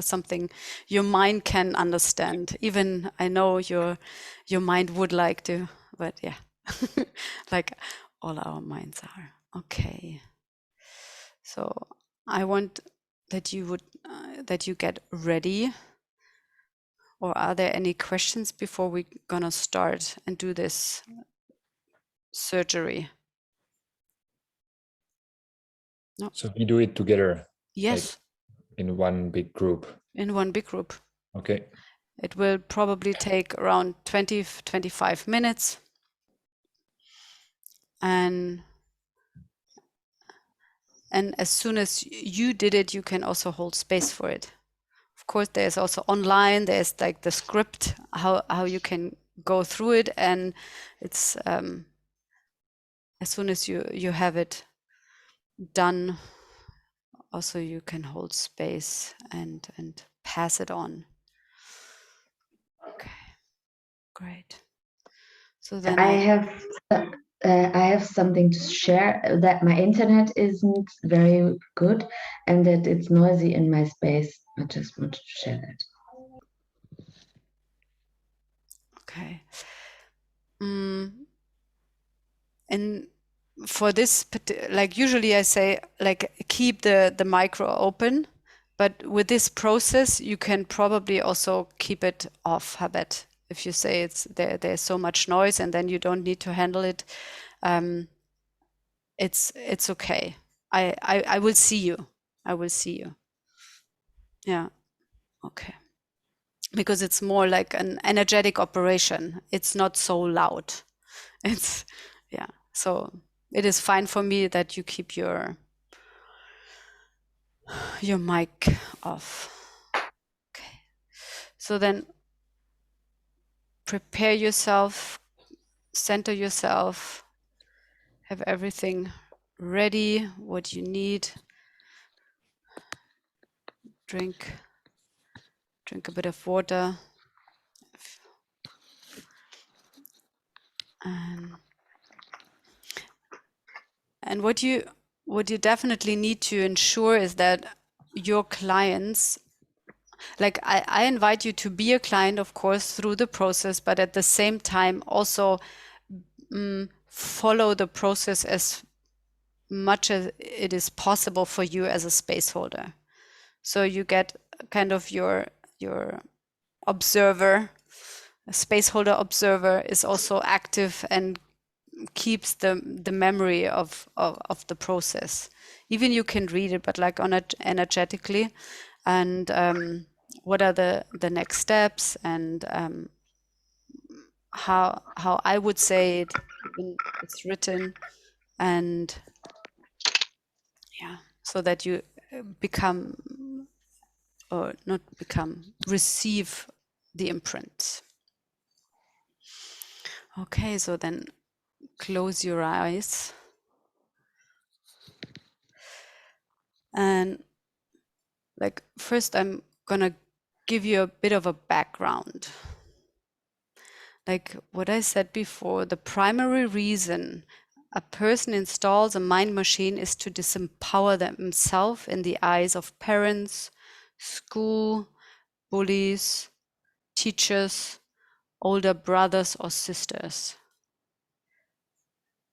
something your mind can understand. Even I know your mind would like to, but yeah, like all our minds are. Okay. So I want that you get ready. Or are there any questions before we're gonna start and do this surgery? No. So we do it together. Yes. Like in one big group. In one big group. Okay. It will probably take around 20-25 minutes. And as soon as you did it, you can also hold space for it. Of course, there's also online, there's like the script, how you can go through it. And it's as soon as you have it done, also you can hold space and pass it on. Okay, great. So then I have something to share, that my internet isn't very good and that it's noisy in my space. I just wanted to share that. Okay. And for this, like usually I say, like keep the micro open, but with this process, you can probably also keep it off, Habet. If you say there's so much noise and then you don't need to handle it, it's okay. I will see you. I will see you. Yeah. Okay. Because it's more like an energetic operation. It's not so loud. It's yeah. So it is fine for me that you keep your mic off. Okay. So then prepare yourself, center yourself, have everything ready, what you need. Drink a bit of water. And what you definitely need to ensure is that your clients, like I invite you to be a client, of course, through the process, but at the same time also follow the process as much as it is possible for you as a space holder. So you get kind of your observer, a space holder observer is also active and keeps the memory of the process. Even you can read it, but like on it energetically, and what are the next steps, and how I would say it when it's written, and yeah, so that you become, or not become, receive the imprint. Okay, so then close your eyes. And like first I'm gonna give you a bit of a background. Like what I said before, the primary reason a person installs a mind machine is to disempower themselves in the eyes of parents, school, bullies, teachers, older brothers or sisters.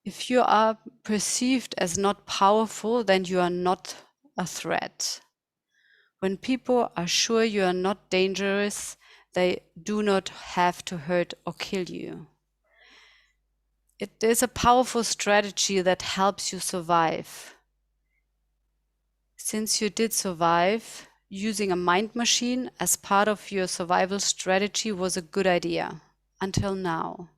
If you are perceived as not powerful, then you are not a threat. When people are sure you are not dangerous, they do not have to hurt or kill you. It is a powerful strategy that helps you survive. Since you did survive, using a mind machine as part of your survival strategy was a good idea, until now.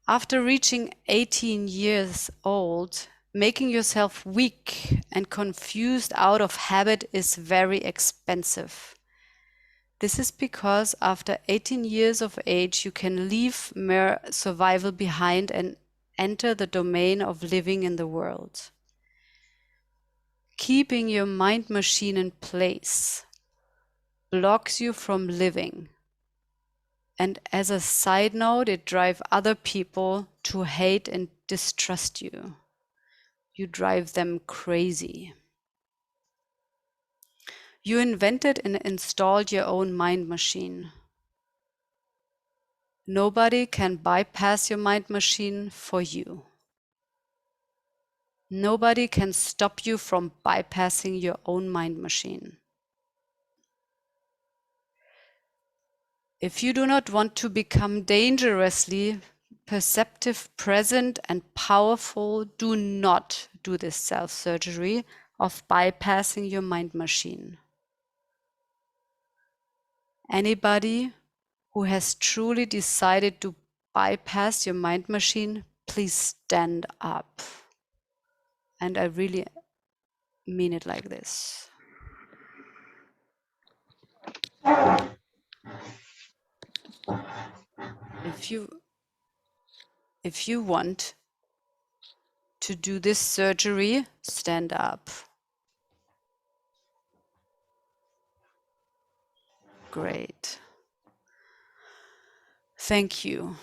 After reaching 18 years old, making yourself weak and confused out of habit is very expensive. This is because after 18 years of age, you can leave mere survival behind and enter the domain of living in the world. keeping your mind machine in place blocks you from living. And as a side note, it drives other people to hate and distrust you. You drive them crazy. You invented and installed your own mind machine. Nobody can bypass your mind machine for you. Nobody can stop you from bypassing your own mind machine. If you do not want to become dangerously perceptive, present, and powerful, do not do this self-surgery of bypassing your mind machine. Anybody who has truly decided to bypass your mind machine, please stand up. And I really mean it like this. If you want to do this surgery, stand up. Great. Thank you.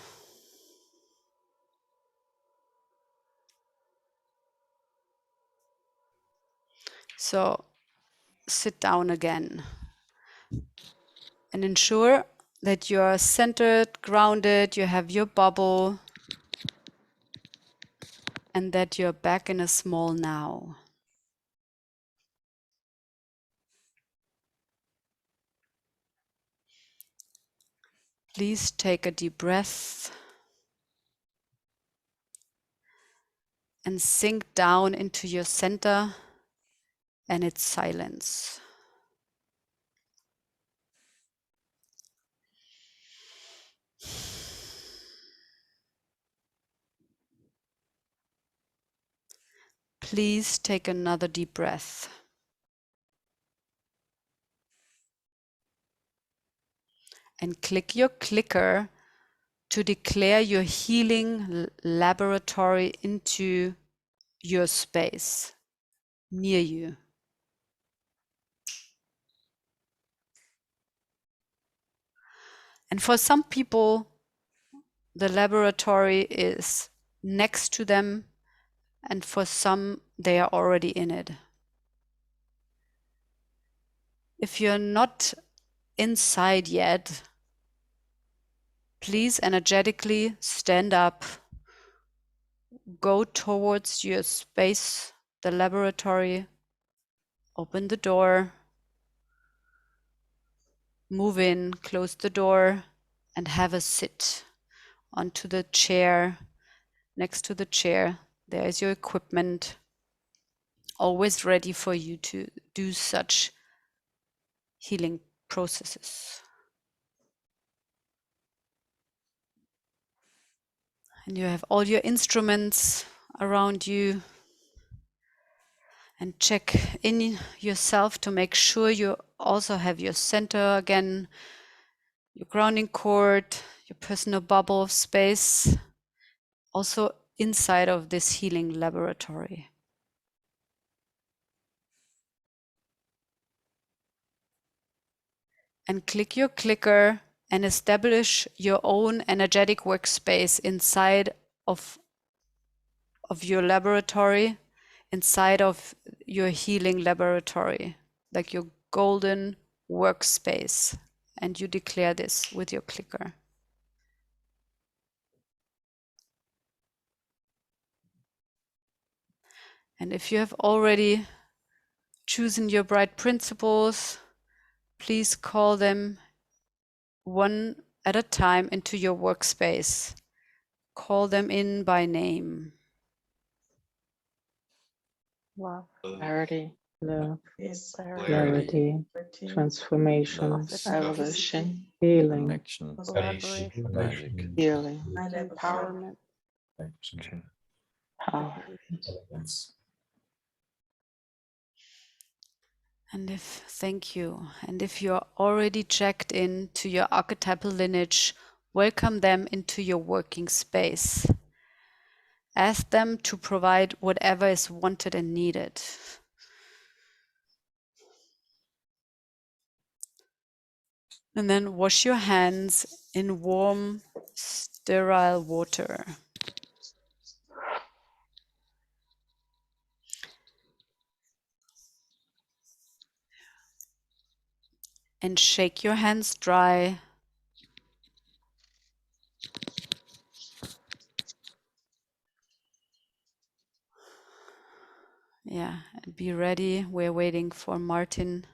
So sit down again and ensure that you are centered, grounded, you have your bubble, and that you're back in a small now. Please take a deep breath and sink down into your center and its silence. Please take another deep breath. And click your clicker to declare your healing laboratory into your space near you. And for some people, the laboratory is next to them, and for some, they are already in it. If you're not inside yet, please energetically stand up, go towards your space, the laboratory, open the door, move in, close the door, and have a sit onto the chair. Next to the chair, there is your equipment, always ready for you to do such healing processes. And you have all your instruments around you. And check in yourself to make sure you also have your center again, your grounding cord, your personal bubble of space, also inside of this healing laboratory. And click your clicker and establish your own energetic workspace inside of your laboratory, inside of your healing laboratory, like your golden workspace. And you declare this with your clicker. And if you have already chosen your bright principles, please call them one at a time into your workspace. Call them in by name. Love, Clarity, Love, Yes. clarity, transformation, Love, evolution, healing, connection, collaboration, magic. healing, empowerment. power. And thank you. And if you're already checked in to your archetypal lineage, welcome them into your working space. Ask them to provide whatever is wanted and needed. And then wash your hands in warm, sterile water. And shake your hands dry. Yeah, and be ready. We're waiting for Martin.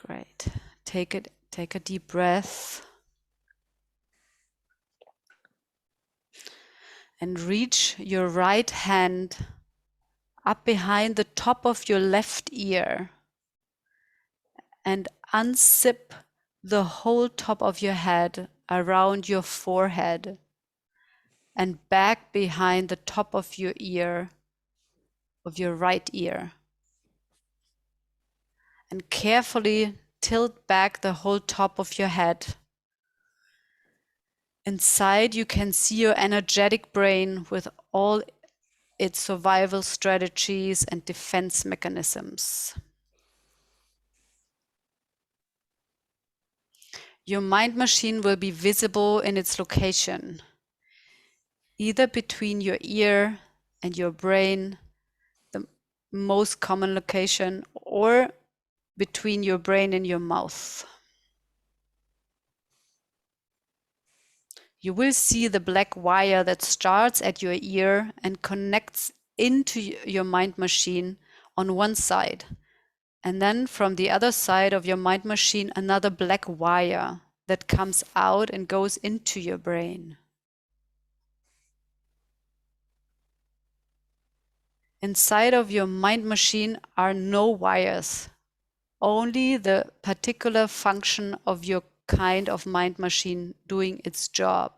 Great. Take a deep breath. And reach your right hand up behind the top of your left ear and unzip the whole top of your head around your forehead and back behind the top of your ear, of your right ear. And carefully tilt back the whole top of your head. Inside, you can see your energetic brain with all its survival strategies and defense mechanisms. Your mind machine will be visible in its location, either between your ear and your brain, the most common location, or between your brain and your mouth. You will see the black wire that starts at your ear and connects into your mind machine on one side. And then from the other side of your mind machine, another black wire that comes out and goes into your brain. Inside of your mind machine are no wires, only the particular function of your kind of mind machine doing its job.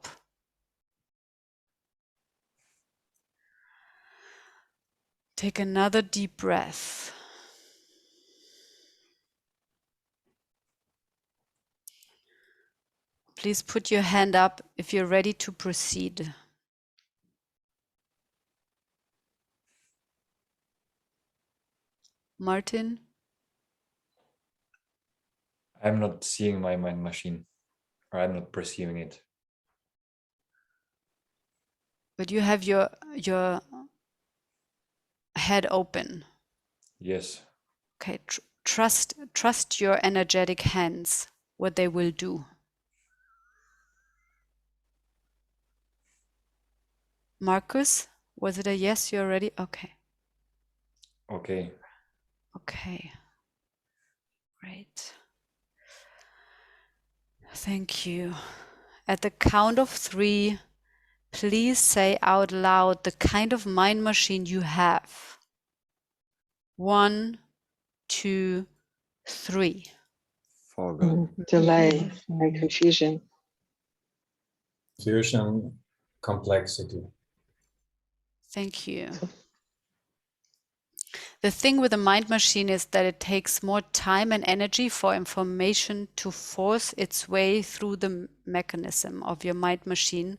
Take another deep breath. Please put your hand up if you're ready to proceed. Martin? I'm not seeing my mind machine, or I'm not perceiving it. But you have your head open. Yes. Okay, trust your energetic hands, what they will do. Marcus, was it a yes? You're ready? Okay. Okay. Okay. Great. Thank you. At the count of 3, please say out loud the kind of mind machine you have. 1, 2, 3. Forgot. Delay and confusion. Confusion, complexity. Thank you. The thing with the mind machine is that it takes more time and energy for information to force its way through the mechanism of your mind machine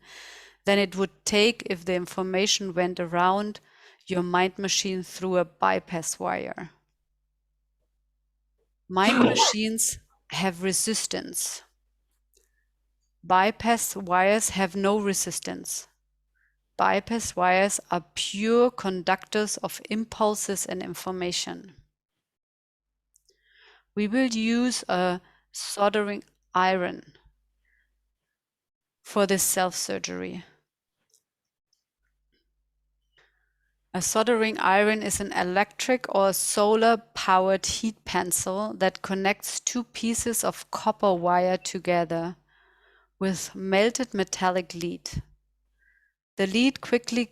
than it would take if the information went around your mind machine through a bypass wire. Mind machines have resistance. Bypass wires have no resistance. Bypass wires are pure conductors of impulses and information. We will use a soldering iron for this self-surgery. A soldering iron is an electric or solar-powered heat pencil that connects 2 pieces of copper wire together with melted metallic lead. The lead quickly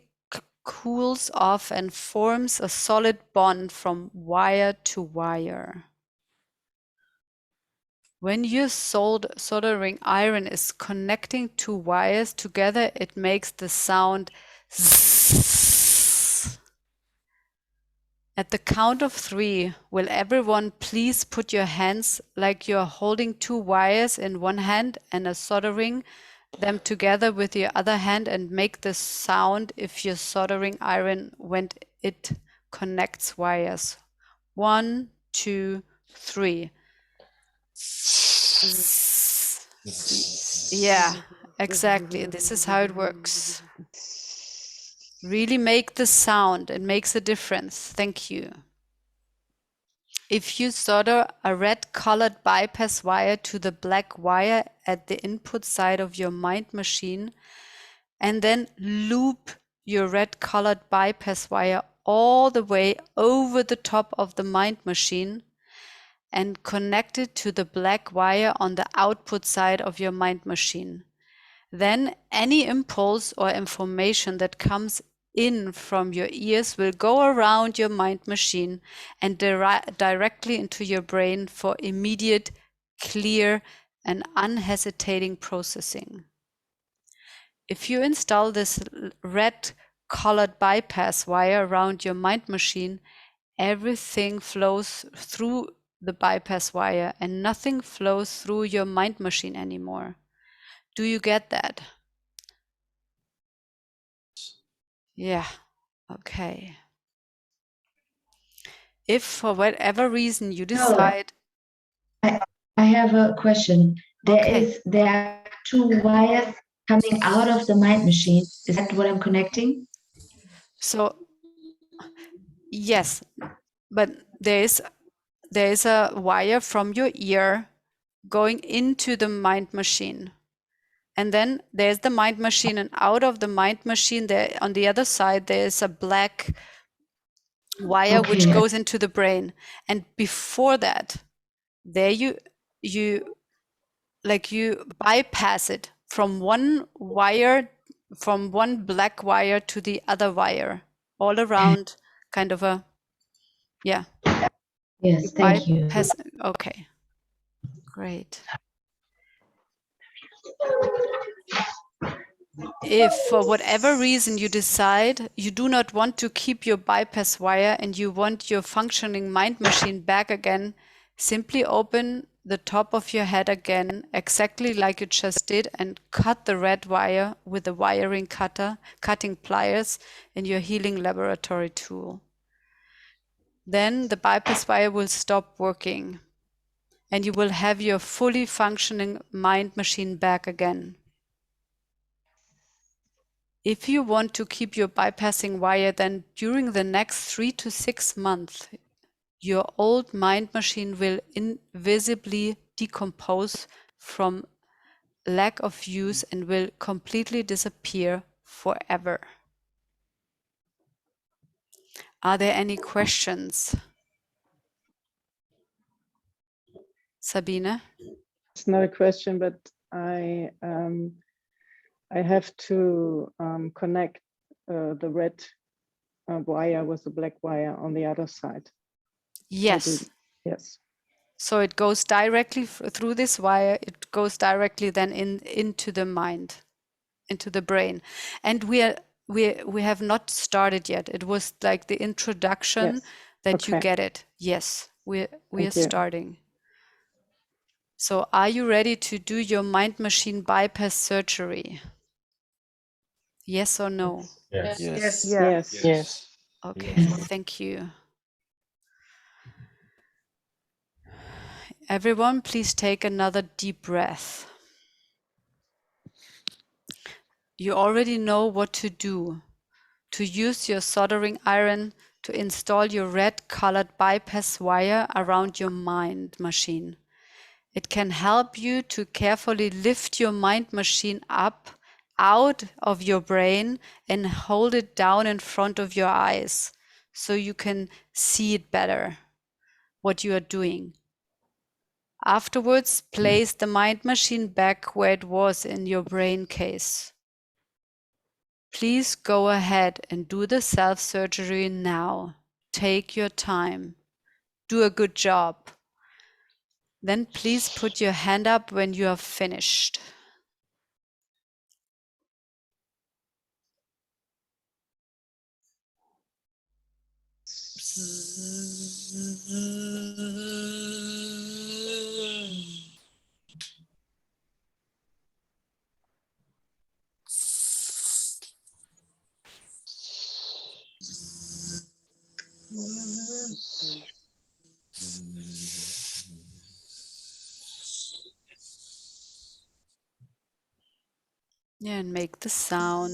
cools off and forms a solid bond from wire to wire. When your soldering iron is connecting 2 wires together, it makes the sound zzz. At the count of 3, will everyone please put your hands like you're holding 2 wires in one hand and soldering them together with your other hand and make the sound if your soldering iron when it connects wires. 1, 2, 3. Yeah, exactly. This is how it works. Really make the sound. It makes a difference. Thank you. If you solder a red colored bypass wire to the black wire at the input side of your mind machine, and then loop your red colored bypass wire all the way over the top of the mind machine and connect it to the black wire on the output side of your mind machine. Then any impulse or information that comes in from your ears will go around your mind machine and directly into your brain for immediate, clear, and unhesitating processing. If you install this red colored bypass wire around your mind machine, everything flows through the bypass wire and nothing flows through your mind machine anymore. Do you get that? Yeah, okay. If for whatever reason you decide... I have a question. There are two wires coming out of the mind machine. Is that what I'm connecting? So, yes, but there is a wire from your ear going into the mind machine. And then there's the mind machine, and out of the mind machine, there on the other side, there's a black wire which goes into the brain. And before that, there you bypass it from one wire, from one black wire to the other wire, all around, kind of a, yeah. Yes, thank you. Okay, great. If for whatever reason you decide you do not want to keep your bypass wire and you want your functioning mind machine back again, simply open the top of your head again, exactly like you just did, and cut the red wire with the wiring cutting pliers in your healing laboratory tool. Then the bypass wire will stop working and you will have your fully functioning mind machine back again. If you want to keep your bypassing wire, then during the next 3 to 6 months, your old mind machine will invisibly decompose from lack of use and will completely disappear forever. Are there any questions? Sabine? It's not a question, but I have to connect the red wire with the black wire on the other side. Yes. Yes. So it goes directly through this wire. It goes directly then into the mind, into the brain. And we have not started yet. It was like the introduction that you get it. Yes, we are starting. So are you ready to do your mind machine bypass surgery? Yes or no? Yes. Yes. Yes. Yes. Okay, thank you. Everyone, please take another deep breath. You already know what to do. To use your soldering iron to install your red colored bypass wire around your mind machine. It can help you to carefully lift your mind machine up out of your brain and hold it down in front of your eyes so you can see it better, what you are doing. Afterwards, place the mind machine back where it was in your brain case. Please go ahead and do the self-surgery now. Take your time. Do a good job. Then please put your hand up when you are finished. and make the sound.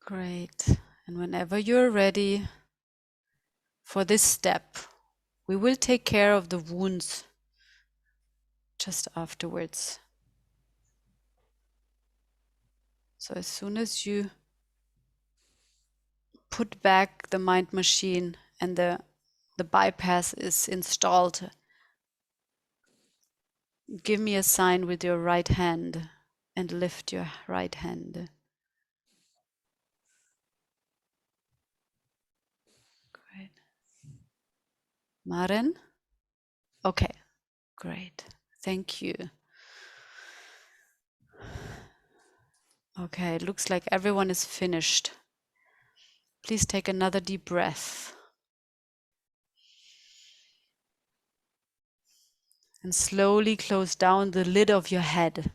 Great. And whenever you're ready for this step, we will take care of the wounds just afterwards. So as soon as you put back the mind machine and the bypass is installed, give me a sign with your right hand and lift your right hand. Great. Maren? Okay, great. Thank you. Okay, it looks like everyone is finished. Please take another deep breath. And slowly close down the lid of your head.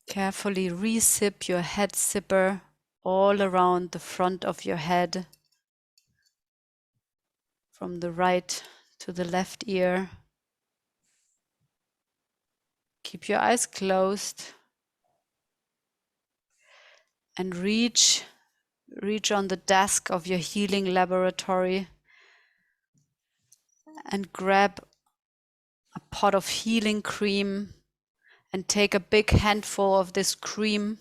Carefully re-zip your head zipper all around the front of your head, from the right to the left ear. Keep your eyes closed and reach on the desk of your healing laboratory and grab a pot of healing cream and take a big handful of this cream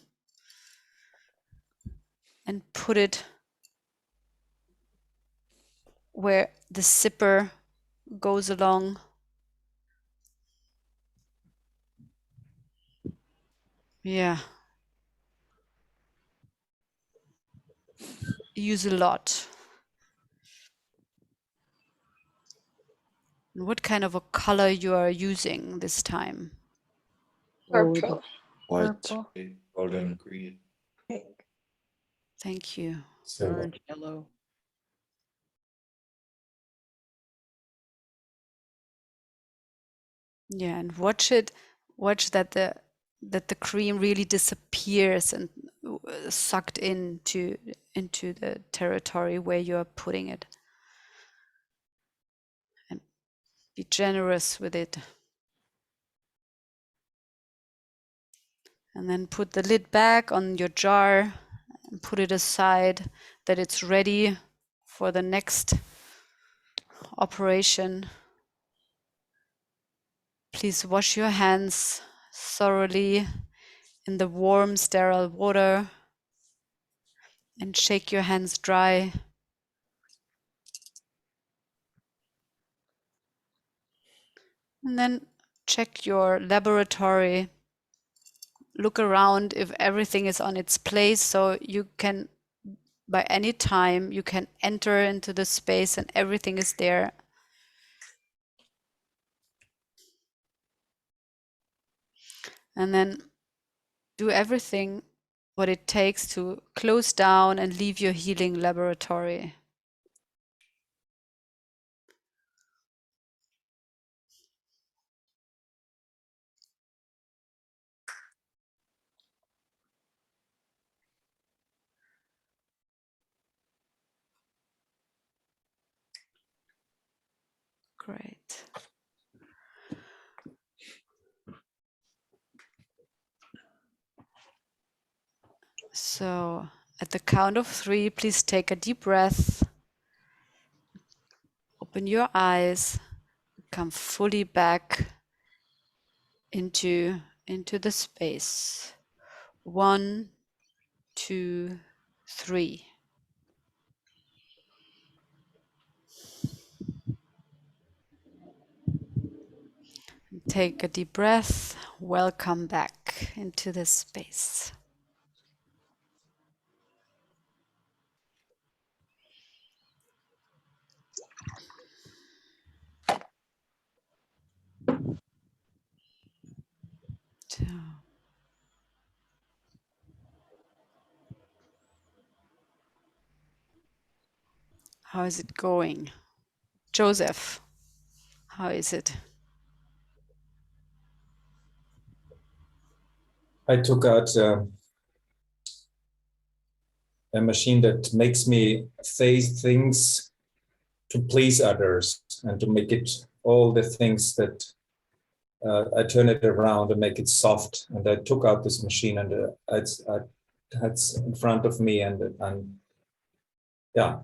and put it where the zipper goes along. Yeah. Use a lot. And what kind of a color you are using this time? Purple. White. Purple, Golden. Green. Thank you. Orange, yellow. Yeah, and watch that the cream really disappears and sucked into the territory where you are putting it. And be generous with it. And then put the lid back on your jar and put it aside that it's ready for the next operation. Please wash your hands thoroughly in the warm, sterile water and shake your hands dry. And then check your laboratory. Look around if everything is on its place, so you can, by any time, you can enter into the space and everything is there. And then do everything what it takes to close down and leave your healing laboratory. Great. So at the count of 3, please take a deep breath. Open your eyes. Come fully back into the space. 1, 2, 3. Take a deep breath. Welcome back into this space. So, how is it going? Joseph, how is it? I took out a machine that makes me say things to please others and to make it all the things that I turn it around and make it soft. And I took out this machine and it's in front of me and yeah,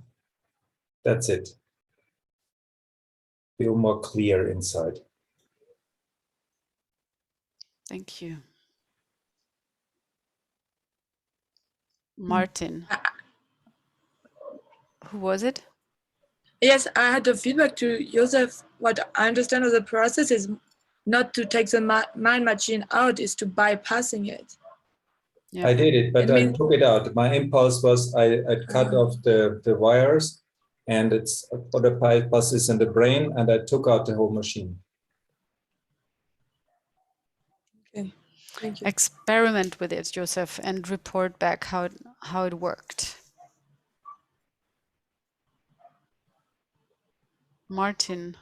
that's it. Feel more clear inside. Thank you. Martin. Who was it? Yes, I had the feedback to Joseph. What I understand of the process is not to take the mind machine out, is to bypassing it. Yeah. I did it, but It I means- took it out. My impulse was I cut off the wires and it's for the bypasses in the brain, and I took out the whole machine. Okay, thank you. Experiment with it, Joseph, and report back how it worked. Martin.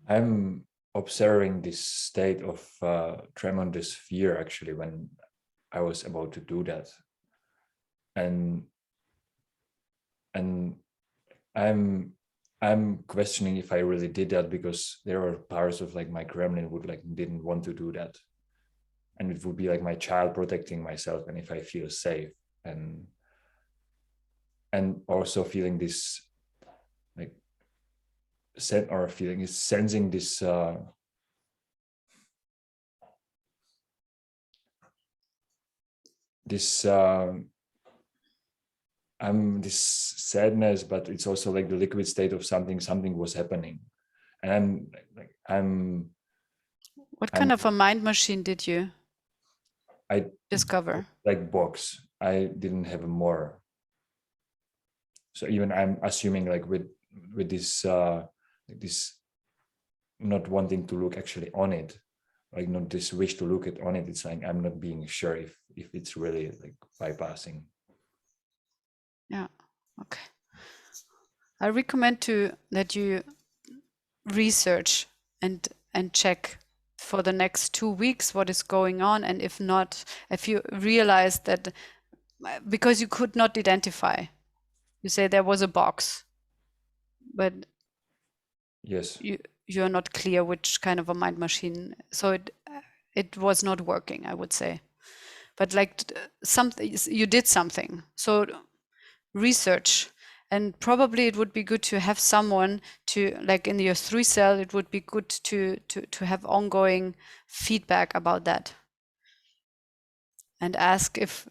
I'm observing this state of tremendous fear actually when I was about to do that, and I'm questioning if I really did that, because there are parts of like my gremlin would like didn't want to do that, and it would be like my child protecting myself, and if I feel safe, and also feeling this like sensing this this this sadness, but it's also like the liquid state of something was happening, and I'm What kind of a mind machine did you discover? Like box. I didn't have more. So even I'm assuming like with this this not wanting to look actually on it, like not this wish to look on it, it's like I'm not being sure if it's really like bypassing. Yeah. Okay. I recommend that you research and check for the next 2 weeks what is going on, and if not, if you realize that because you could not identify, you say there was a box, but Yes, you're not clear which kind of a mind machine, so it was not working, I would say. But like something, you did something, so research. And probably it would be good to have someone to, like in your 3 cell, it would be good to have ongoing feedback about that, and ask if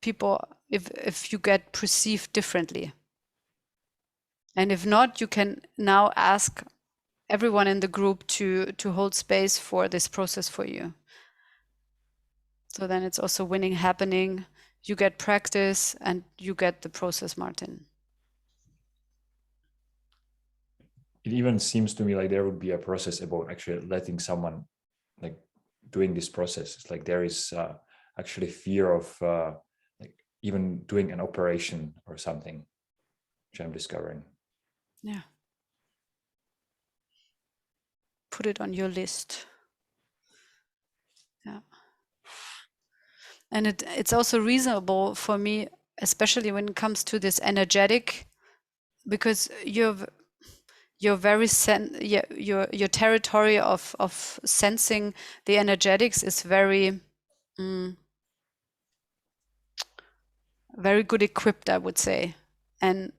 people, if you get perceived differently. And if not, you can now ask everyone in the group to hold space for this process for you. So then it's also winning happening. You get practice and you get the process, Martin. it even seems to me like there would be a process about actually letting someone like doing this process. It's like there is actually fear of like even doing an operation or something, which I'm discovering. Yeah. Put it on your list. Yeah. And it's also reasonable for me, especially when it comes to this energetic, because you're very your territory of sensing the energetics is very very good equipped, I would say, and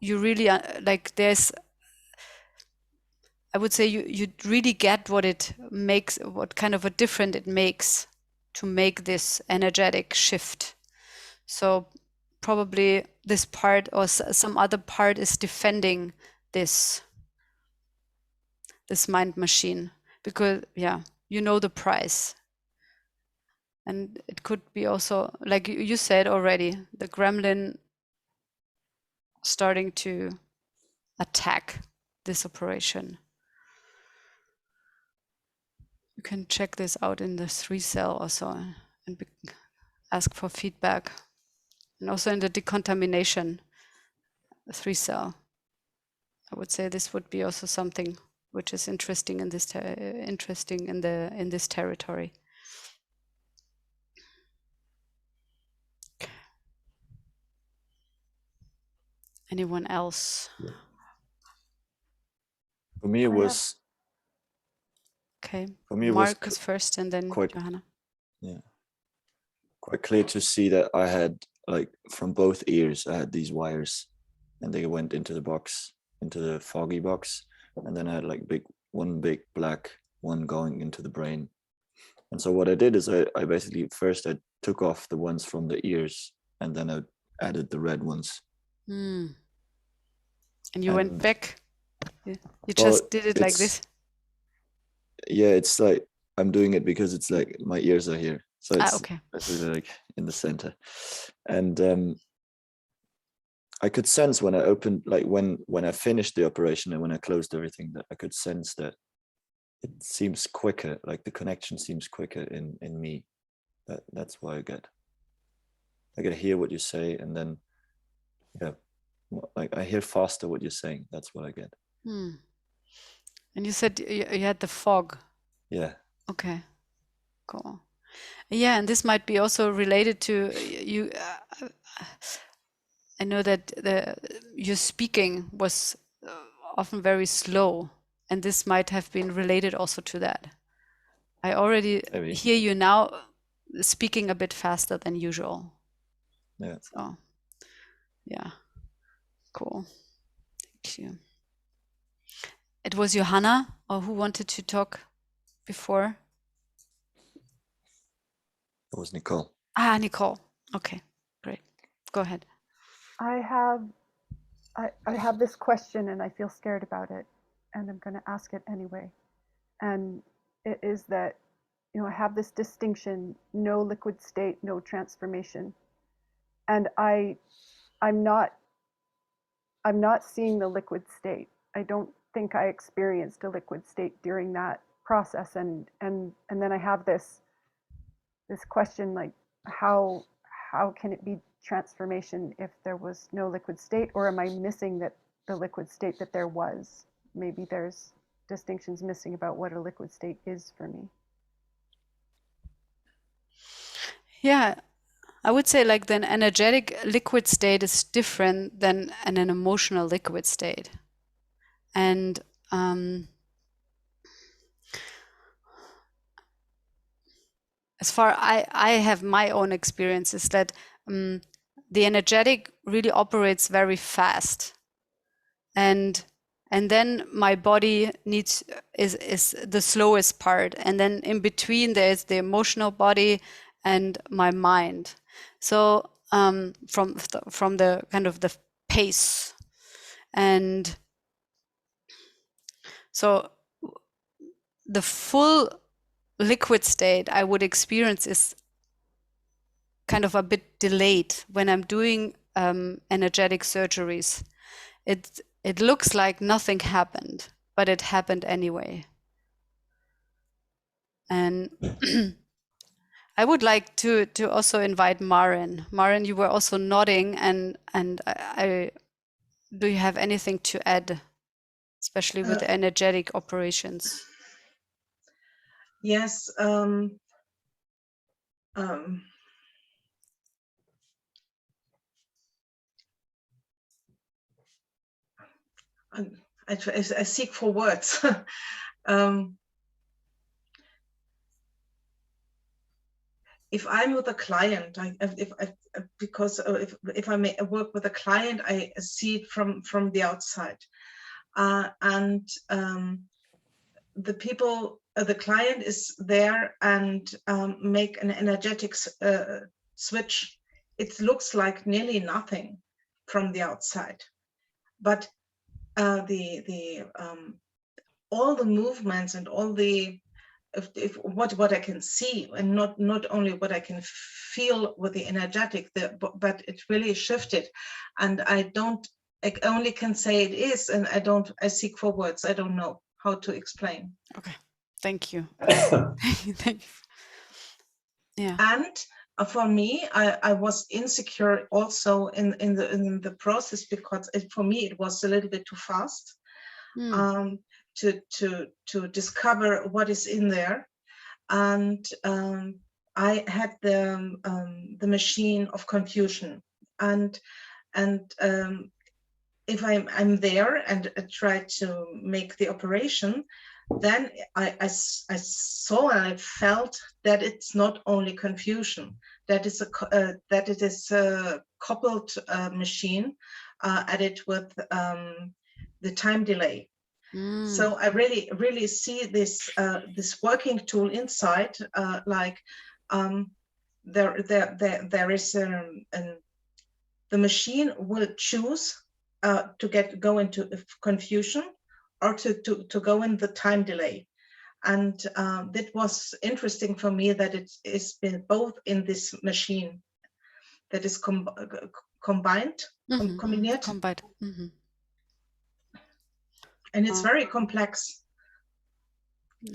you really like there's, I would say you really get what it makes, what kind of a difference it makes to make this energetic shift. So probably this part or some other part is defending this this mind machine, because yeah, you know the price. And it could be also, like you said already, the gremlin starting to attack this operation. You can check this out in the 3-cell also and ask for feedback. And also in the decontamination 3-cell. I would say this would be also something which is interesting in this in this territory. Anyone else? For me, it was. Okay. For me, it Marcus was first, and then quite, Johanna. Yeah, quite clear to see that I had, like, from both ears, I had these wires, and they went into the box, into the foggy box, and then I had like one big black one going into the brain. And so what I did is I basically first I took off the ones from the ears, and then I added the red ones. And you went back. You just Well, did it like this. Yeah, it's like I'm doing it because it's like my ears are here, so it's okay. basically like in the center. And I could sense when I opened, like when I finished the operation and when I closed everything, that I could sense that it seems quicker, like the connection seems quicker in me. That's why I get to hear what you say, and then yeah, like I hear faster what you're saying. That's what I get. And you said you had the fog. Yeah. Okay. Cool. Yeah, and this might be also related to you. I know that your speaking was often very slow, and this might have been related also to that. I already hear you now speaking a bit faster than usual. Yeah. So, yeah, cool. Thank you. It was Johanna, or who wanted to talk before? It was Nicole. Nicole. Okay, great. Go ahead. I have this question and I feel scared about it, and I'm going to ask it anyway. And it is that, I have this distinction: no liquid state, no transformation. And I'm not seeing the liquid state. I don't think I experienced a liquid state during that process. And then I have this question, like, how can it be transformation if there was no liquid state? Or am I missing the liquid state that there was? Maybe there's distinctions missing about what a liquid state is for me. Yeah, I would say like an energetic liquid state is different than an emotional liquid state. And as far I have my own experience is that the energetic really operates very fast, and then my body is the slowest part, and then in between there's the emotional body and my mind. So from the kind of the pace, and so the full liquid state I would experience is kind of a bit delayed when I'm doing energetic surgeries. It looks like nothing happened, but it happened anyway. And I would like to also invite Maren. Maren, you were also nodding, and I do you have anything to add, especially with the energetic operations? Yes. I seek for words. If I'm with a client, if I may work with a client, I see it from the outside, and the client is there and make an energetic switch. It looks like nearly nothing from the outside, but all the movements and all the if what I can see, and not only what I can feel with the energetic, but it really shifted, and I only can say it is, and I seek for words. I don't know how to explain. Okay, thank you. Thank you. Yeah. And for me, I was insecure also in the process, because for me it was a little bit too fast to discover what is in there. And I had the machine of confusion, and if I'm there and I try to make the operation, then I saw and I felt that it's not only confusion, that that it is a coupled machine added with the time delay. So I really see this this working tool inside, like there is the machine will choose to go into confusion or to go in the time delay. And that was interesting for me, that it is been both in this machine that is combined. And it's very complex.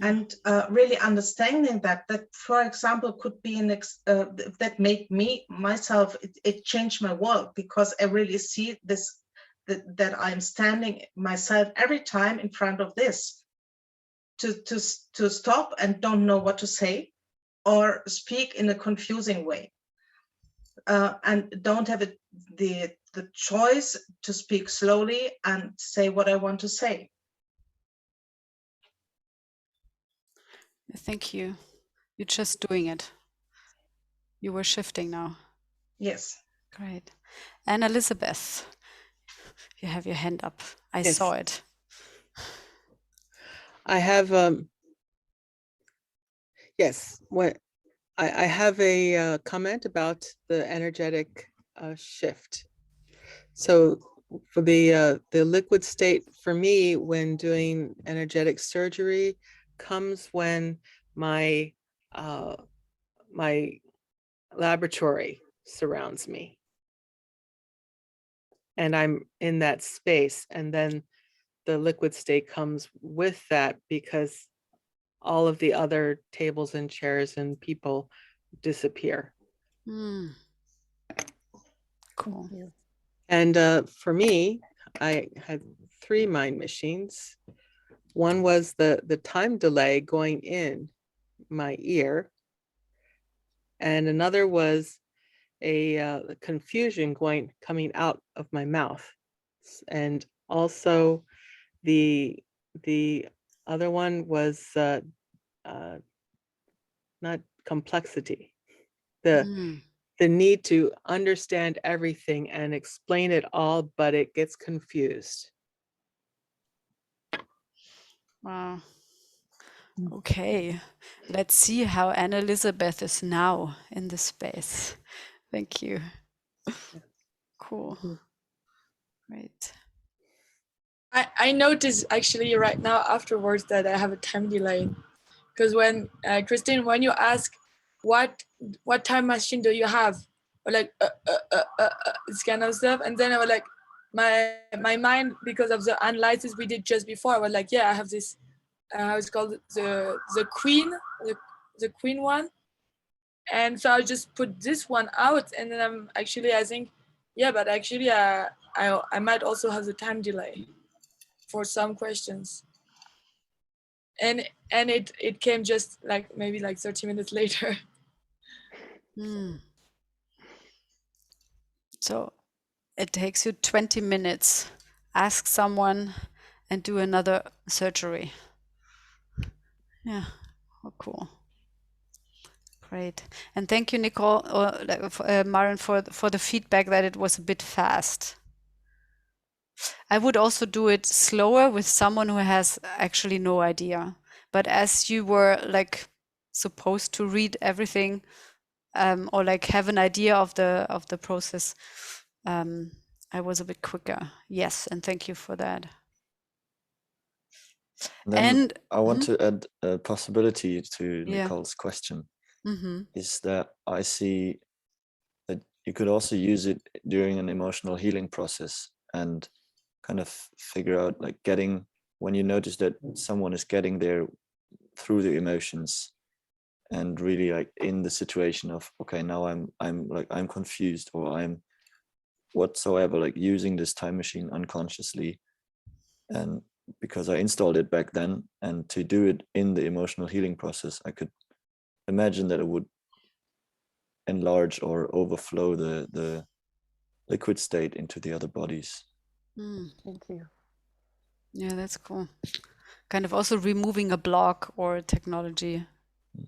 And really understanding that, for example, could be that made myself, it changed my world, because I really see this, that I'm standing myself every time in front of this to stop and don't know what to say, or speak in a confusing way, and don't have the choice to speak slowly and say what I want to say. Thank you. You're just doing it. You were shifting now. Yes. Great. And Elizabeth, you have your hand up. I Yes. saw it. I have yes. What I have a comment about the energetic shift. So for the liquid state for me when doing energetic surgery comes when my my laboratory surrounds me and I'm in that space, and then the liquid state comes with that, because all of the other tables and chairs and people disappear. Cool. And for me, I had 3 mind machines. One was the time delay going in my ear, and another was a confusion coming out of my mouth, and also the other one was not complexity, the need to understand everything and explain it all, but it gets confused. Wow. Okay. Let's see how Anne Elizabeth is now in the space. Thank you. Cool. Great. I noticed actually right now afterwards that I have a time delay, because when Christine, when you ask what time machine do you have, or like this kind of stuff, and then I was like, my mind, because of the analysis we did just before, I was like, yeah, I have this how it's called, the queen, the queen one, and so I just put this one out, and then I think, yeah, but actually I might also have the time delay for some questions, and it came just like maybe like 30 minutes later. So it takes you 20 minutes. Ask someone and do another surgery. Yeah. Oh, cool. Great. And thank you, Nicole, Maren, for the feedback that it was a bit fast. I would also do it slower with someone who has actually no idea. But as you were like supposed to read everything, or like have an idea of the process, I was a bit quicker. Yes, and thank you for that. Then And I want to add a possibility to yeah. Nicole's question. Mm-hmm. Is that I see that you could also use it during an emotional healing process and kind of figure out, like, getting, when you notice that someone is getting there through the emotions and really like in the situation of, okay, now I'm confused, or I'm whatsoever, like using this time machine unconsciously, and because I installed it back then, and to do it in the emotional healing process, I could imagine that it would enlarge or overflow the liquid state into the other bodies. Thank you. Yeah, that's cool. Kind of also removing a block or technology.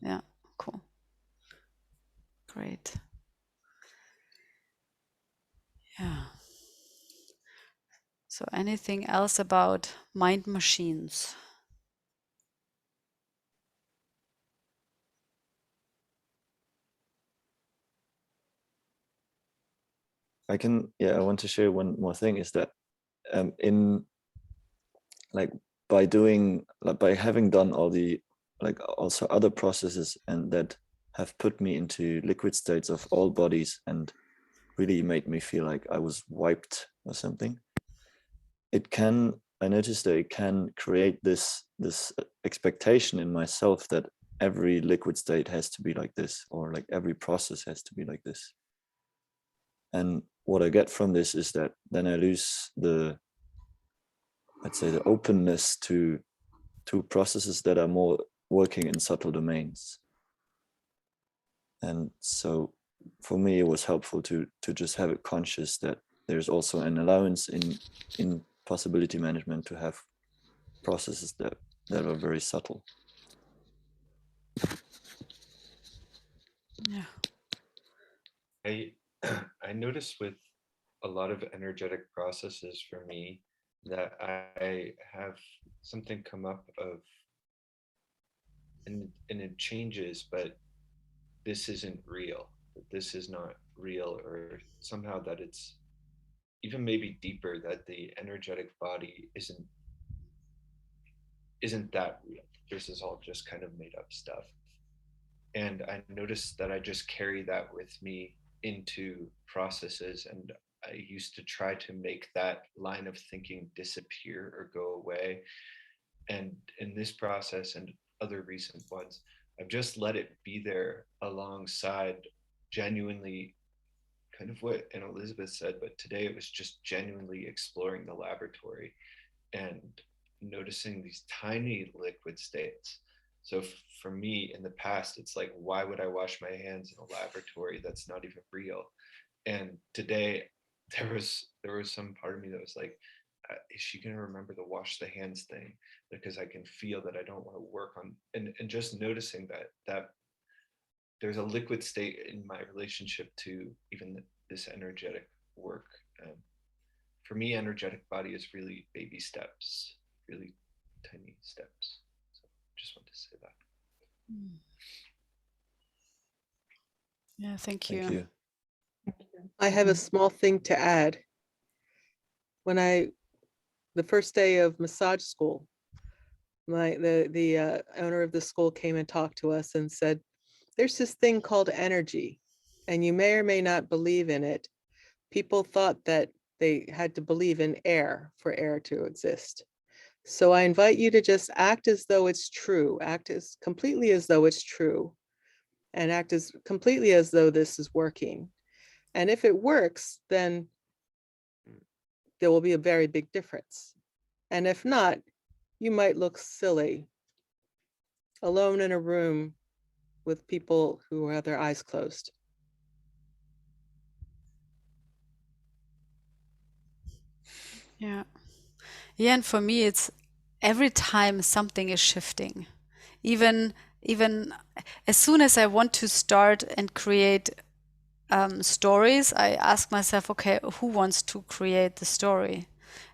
Yeah, cool. Great. Yeah. So anything else about mind machines? I want to share one more thing, is that in like by having done all the, like, also other processes, and that have put me into liquid states of all bodies and really made me feel like I was wiped or something, I noticed that it can create this expectation in myself that every liquid state has to be like this, or like every process has to be like this. And what I get from this is that then I lose the, let's say, the openness to processes that are more working in subtle domains. And so for me, it was helpful to just have it conscious that there's also an allowance in possibility management to have processes that are very subtle. Yeah. I noticed with a lot of energetic processes for me that I have something come up of, and it changes, but this isn't real. This is not real, or somehow that it's even maybe deeper, that the energetic body isn't that real. This is all just kind of made up stuff. And I noticed that I just carry that with me into processes, and I used to try to make that line of thinking disappear or go away. And in this process and other recent ones, I've just let it be there alongside, genuinely, kind of what Anne Elizabeth said, but today it was just genuinely exploring the laboratory and noticing these tiny liquid states. So for me in the past, it's like, why would I wash my hands in a laboratory that's not even real? And today there was some part of me that was like, is she going to remember the wash the hands thing? Because I can feel that I don't want to work on, and just noticing that there's a liquid state in my relationship to even this energetic work. For me, energetic body is really baby steps, really tiny steps. So just want to say that. Yeah, thank Thank you. you. I have a small thing to add. When the first day of massage school, the owner of the school came and talked to us and said, there's this thing called energy, and you may or may not believe in it. People thought that they had to believe in air for air to exist. So I invite you to just act as though it's true, act as completely as though it's true, and act as completely as though this is working. And if it works, then there will be a very big difference. And if not, you might look silly, alone in a room with people who have their eyes closed. Yeah. Yeah, and for me it's every time something is shifting. Even as soon as I want to start and create stories, I ask myself, okay, who wants to create the story,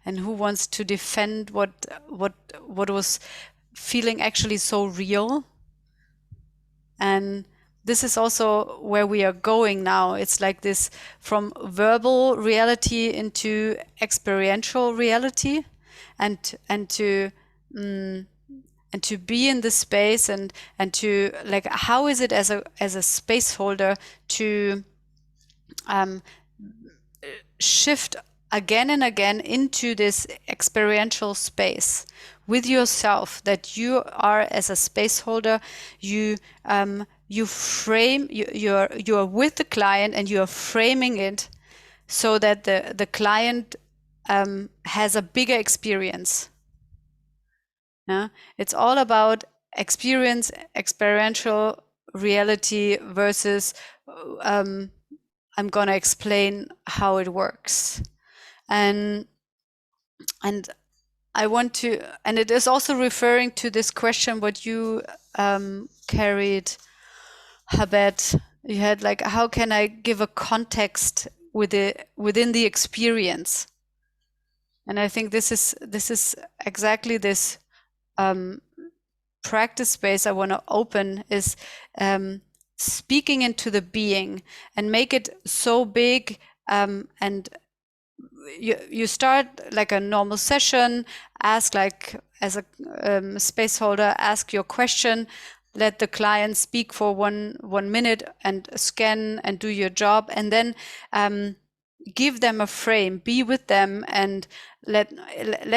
and who wants to defend what was feeling actually so real. And this is also where we are going now. It's like this, from verbal reality into experiential reality, and to and to be in the space and to like, how is it as a space holder to shift again and again into this experiential space with yourself, that you are as a space holder, you frame, you're with the client and you're framing it so that the client has a bigger experience. Yeah? It's all about experiential reality versus I'm gonna explain how it works. And I want to, and it is also referring to this question what you carried, Habet. You had like, how can I give a context within the experience? And I think this is exactly this practice space I want to open, is speaking into the being and make it so big, and you start like a normal session, ask like as a space holder, ask your question, let the client speak for one minute and scan and do your job, and then give them a frame, be with them, and let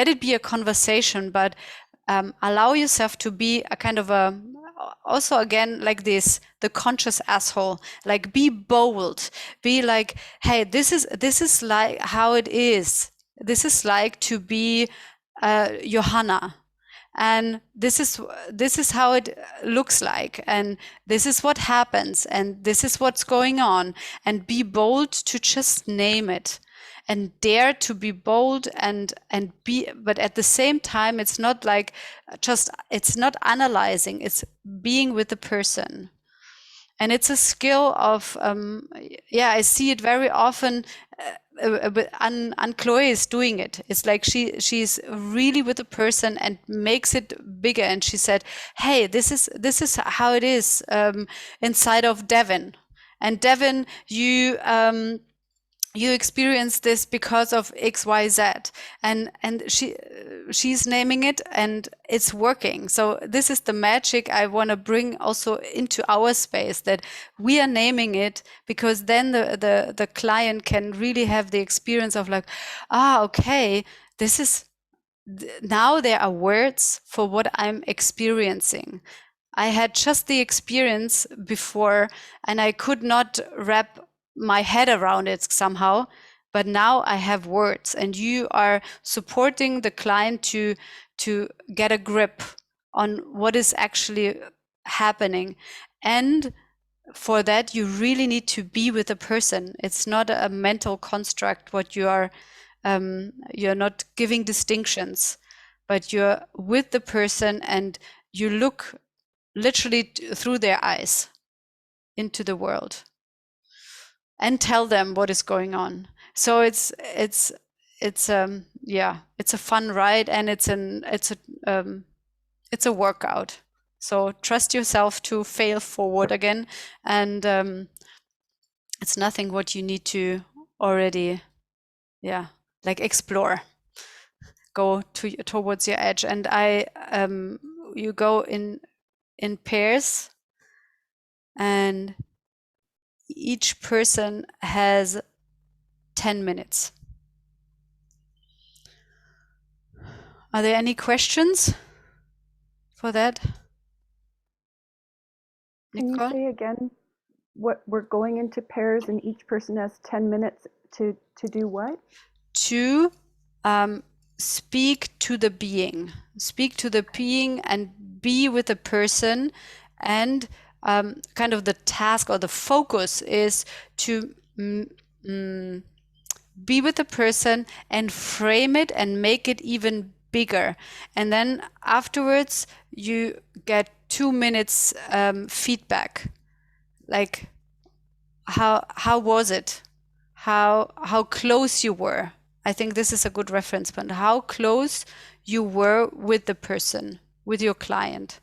it be a conversation, but allow yourself to be a kind of a, also again like this, the conscious asshole, like be bold, be like, hey, this is like how it is, this is like to be Johanna, and this is how it looks like, and this is what happens, and this is what's going on, and be bold to just name it and dare to be bold and be, but at the same time it's not like just, it's not analyzing, it's being with the person. And it's a skill of I see it very often, and Chloe is doing it. It's like she's really with the person and makes it bigger, and she said, hey, this is how it is inside of Devin, and Devin, you experience this because of XYZ, and she's naming it and it's working. So this is the magic I want to bring also into our space, that we are naming it, because then the client can really have the experience of like, okay, this is, now there are words for what I'm experiencing. I had just the experience before and I could not wrap my head around it somehow, but now I have words, and you are supporting the client to get a grip on what is actually happening. And for that, you really need to be with the person. It's not a mental construct what you are, you're not giving distinctions, but you're with the person and you look literally through their eyes into the world and tell them what is going on. So it's a fun ride, and it's a workout. So trust yourself to fail forward again, and it's nothing what you need to already like explore, go towards your edge. And you go in pairs, and each person has 10 minutes. Are there any questions for that? Nicole? Can you say again what we're going into pairs, and each person has 10 minutes to do what? To speak to the being, and be with the person, and kind of the task or the focus is to be with the person and frame it and make it even bigger. And then afterwards you get 2 minutes feedback, like how was it, how close you were. I think this is a good reference point, how close you were with the person, with your client,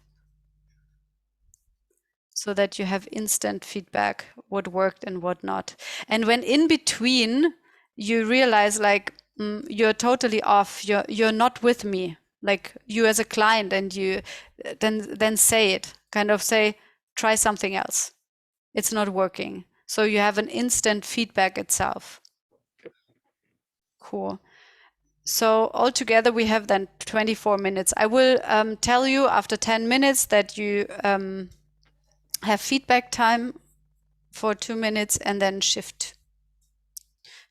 so that you have instant feedback, what worked and what not. And when in between you realize like, you're totally off, you're not with me, like you as a client, and you then say it, kind of say, try something else. It's not working. So you have an instant feedback itself. Cool. So altogether we have then 24 minutes. I will tell you after 10 minutes that you have feedback time for 2 minutes and then shift.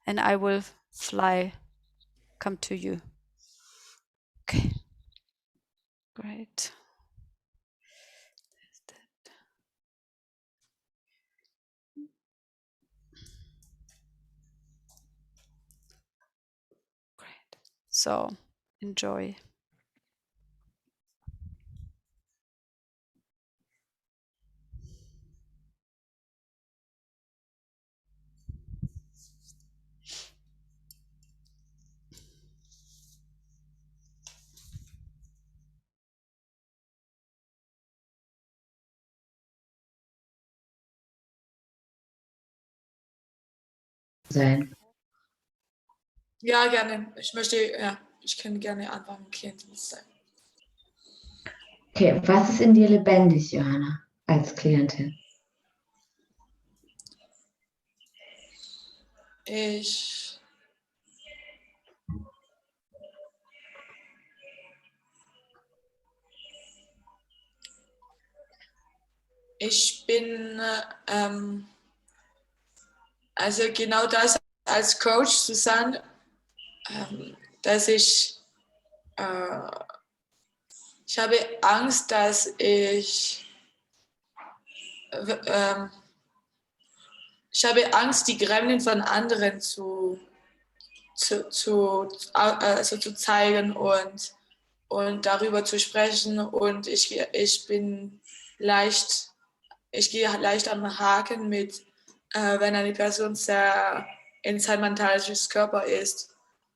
And I will come to you. Okay. Great. Great. So enjoy. Sein. Ja, gerne. Ich kann gerne anfangen, Klientin zu sein. Okay, was ist in dir lebendig, Johanna, als Klientin? Ich bin also genau das, als Coach zu sein, dass ich habe Angst, dass ich habe Angst, die Grenzen von anderen zu zeigen und darüber zu sprechen, und ich gehe leicht am Haken mit, wenn eine Person sehr in sein mentales Körper ist,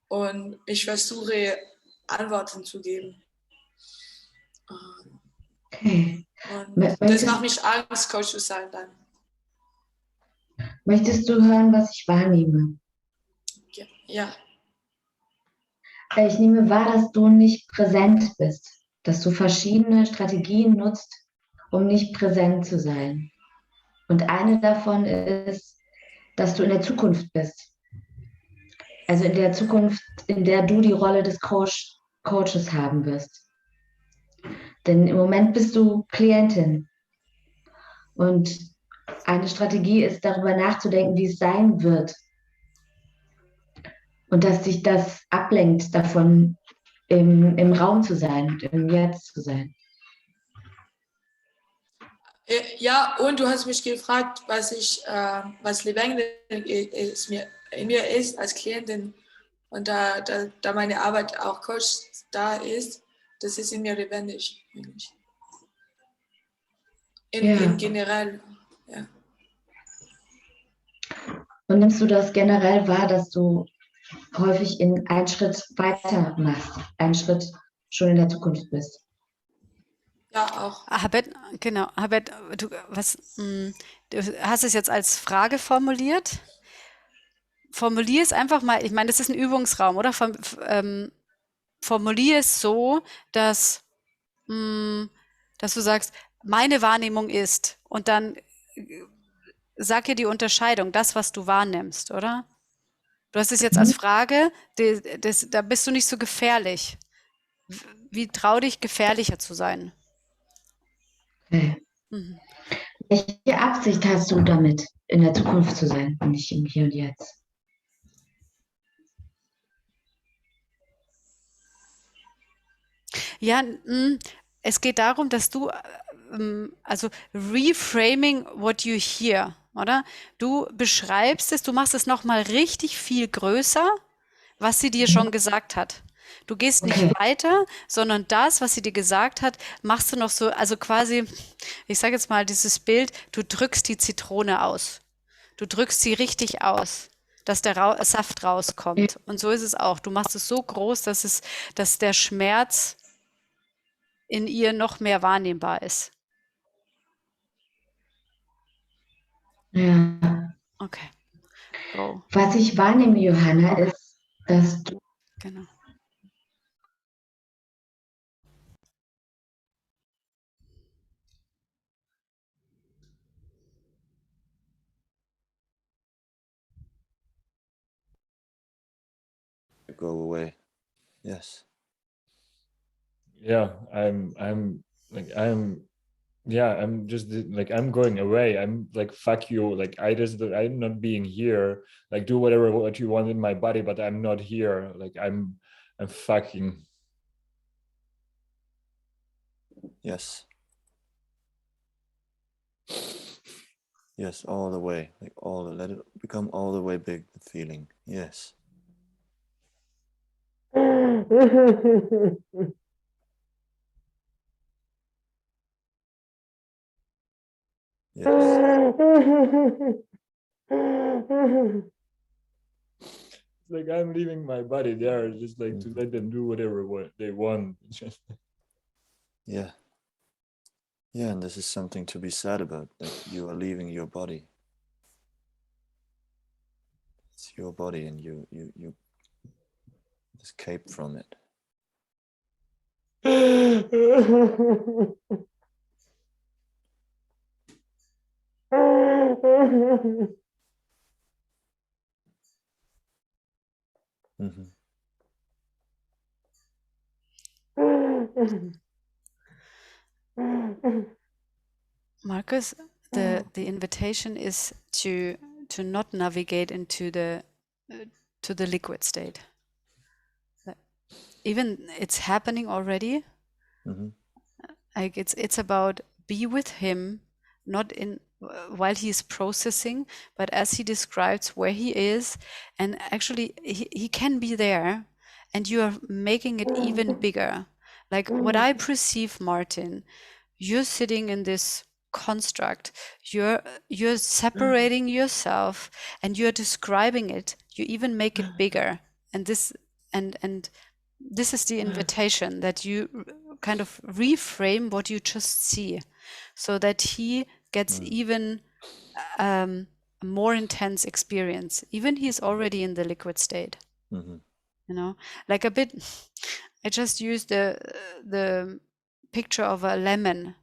und ich versuche Antworten zu geben. Okay. Und das macht mich Angst, Coach zu sein dann. Möchtest du hören, was ich wahrnehme? Ja. Ich nehme wahr, dass du nicht präsent bist, dass du verschiedene Strategien nutzt, um nicht präsent zu sein. Und eine davon ist, dass du in der Zukunft bist. Also in der Zukunft, in der du die Rolle des Coaches haben wirst. Denn im Moment bist du Klientin. Und eine Strategie ist, darüber nachzudenken, wie es sein wird. Und dass sich das ablenkt davon, im Raum zu sein, im Jetzt zu sein. Ja, und du hast mich gefragt, was lebendig in mir ist als Klientin, und da meine Arbeit auch Coach da ist, das ist in mir lebendig. In generell, ja. Und nimmst du das generell wahr, dass du häufig in einen Schritt weiter machst, einen Schritt schon in der Zukunft bist? Ja, auch. Habet, genau, Habet, du hast es jetzt als Frage formuliert. Formulier es einfach mal, ich meine, das ist ein Übungsraum, oder? Formulier es so, dass du sagst, meine Wahrnehmung ist, und dann sag ihr die Unterscheidung, das, was du wahrnimmst, oder? Du hast es jetzt als Frage, da bist du nicht so gefährlich. Wie trau dich, gefährlicher zu sein? Okay. Welche Absicht hast du damit, in der Zukunft zu sein und nicht im Hier und Jetzt? Ja, es geht darum, dass du, also reframing what you hear, oder? Du beschreibst es, du machst es nochmal richtig viel größer, was sie dir schon gesagt hat. Du gehst nicht weiter, sondern das, was sie dir gesagt hat, machst du noch so, also quasi, ich sage jetzt mal dieses Bild, du drückst die Zitrone aus. Du drückst sie richtig aus, dass der Saft rauskommt. Und so ist es auch. Du machst es so groß, dass der Schmerz in ihr noch mehr wahrnehmbar ist. Ja. Okay. Go. Was ich wahrnehme, Johanna, ist, dass du Genau. go away. Yes. Yeah, I'm just like, I'm going away. I'm like, fuck you. Like, I'm not being here. Like, do whatever what you want in my body, but I'm not here. Like, I'm fucking. Yes. Yes, all the way. Like let it become all the way big, the feeling. Yes. Yes. It's like, I'm leaving my body there, just like to let them do whatever what they want. Just Yeah. Yeah, and this is something to be sad about, that you are leaving your body. It's your body, and you escape from it. Mm-hmm. Marcus, the invitation is to not navigate into the to the liquid state. Even it's happening already. Mm-hmm. Like it's about be with him, not in while he's processing, but as he describes where he is, and actually he can be there, and you are making it even bigger. Like what I perceive, Martin, you're sitting in this construct, you're separating yourself, and you're describing it. You even make it bigger, and this is the invitation, that you kind of reframe what you just see, so that he gets even a more intense experience. Even he's already in the liquid state. Mm-hmm. You know, like a bit. I just used the picture of a lemon.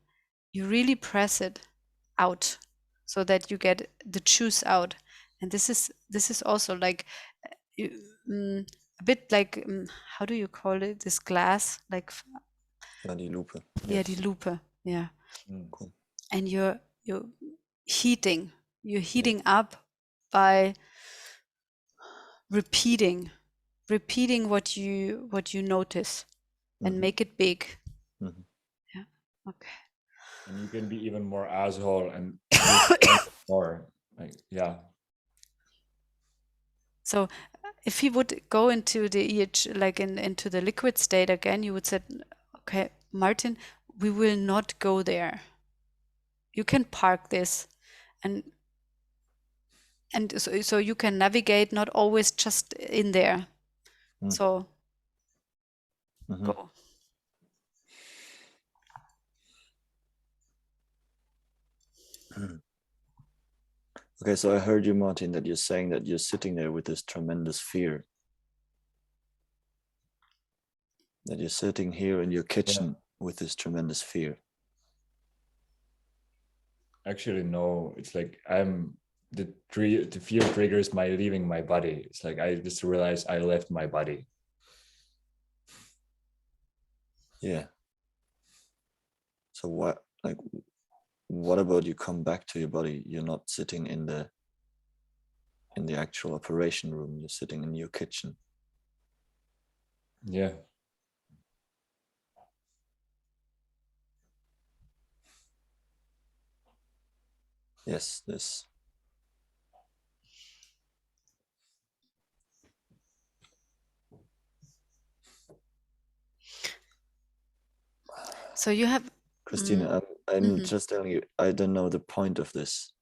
You really press it out so that you get the juice out, and this is also like a bit like how do you call it, this glass, like Yeah, die Lupe. yeah, the lupe, yeah. Cool. And you're heating up by repeating what you notice, and make it big. Mm-hmm. Yeah, okay. and you can be even more asshole and more like, yeah. So if he would go into the like into the liquid state again, you would say, okay, Martin, we will not go there. You can park this, and so you can navigate, not always just in there. So go. Okay, so I heard you, Martin, that you're saying that you're sitting there with this tremendous fear. That you're sitting here in your kitchen with this tremendous fear. Actually, no. It's like the fear triggers my leaving my body. It's like I just realized I left my body. Yeah. So what about you come back to your body? You're not sitting in the actual operation room. You're sitting in your kitchen. Yeah. Yes, this. So you have, Christina, I'm just telling you, I don't know the point of this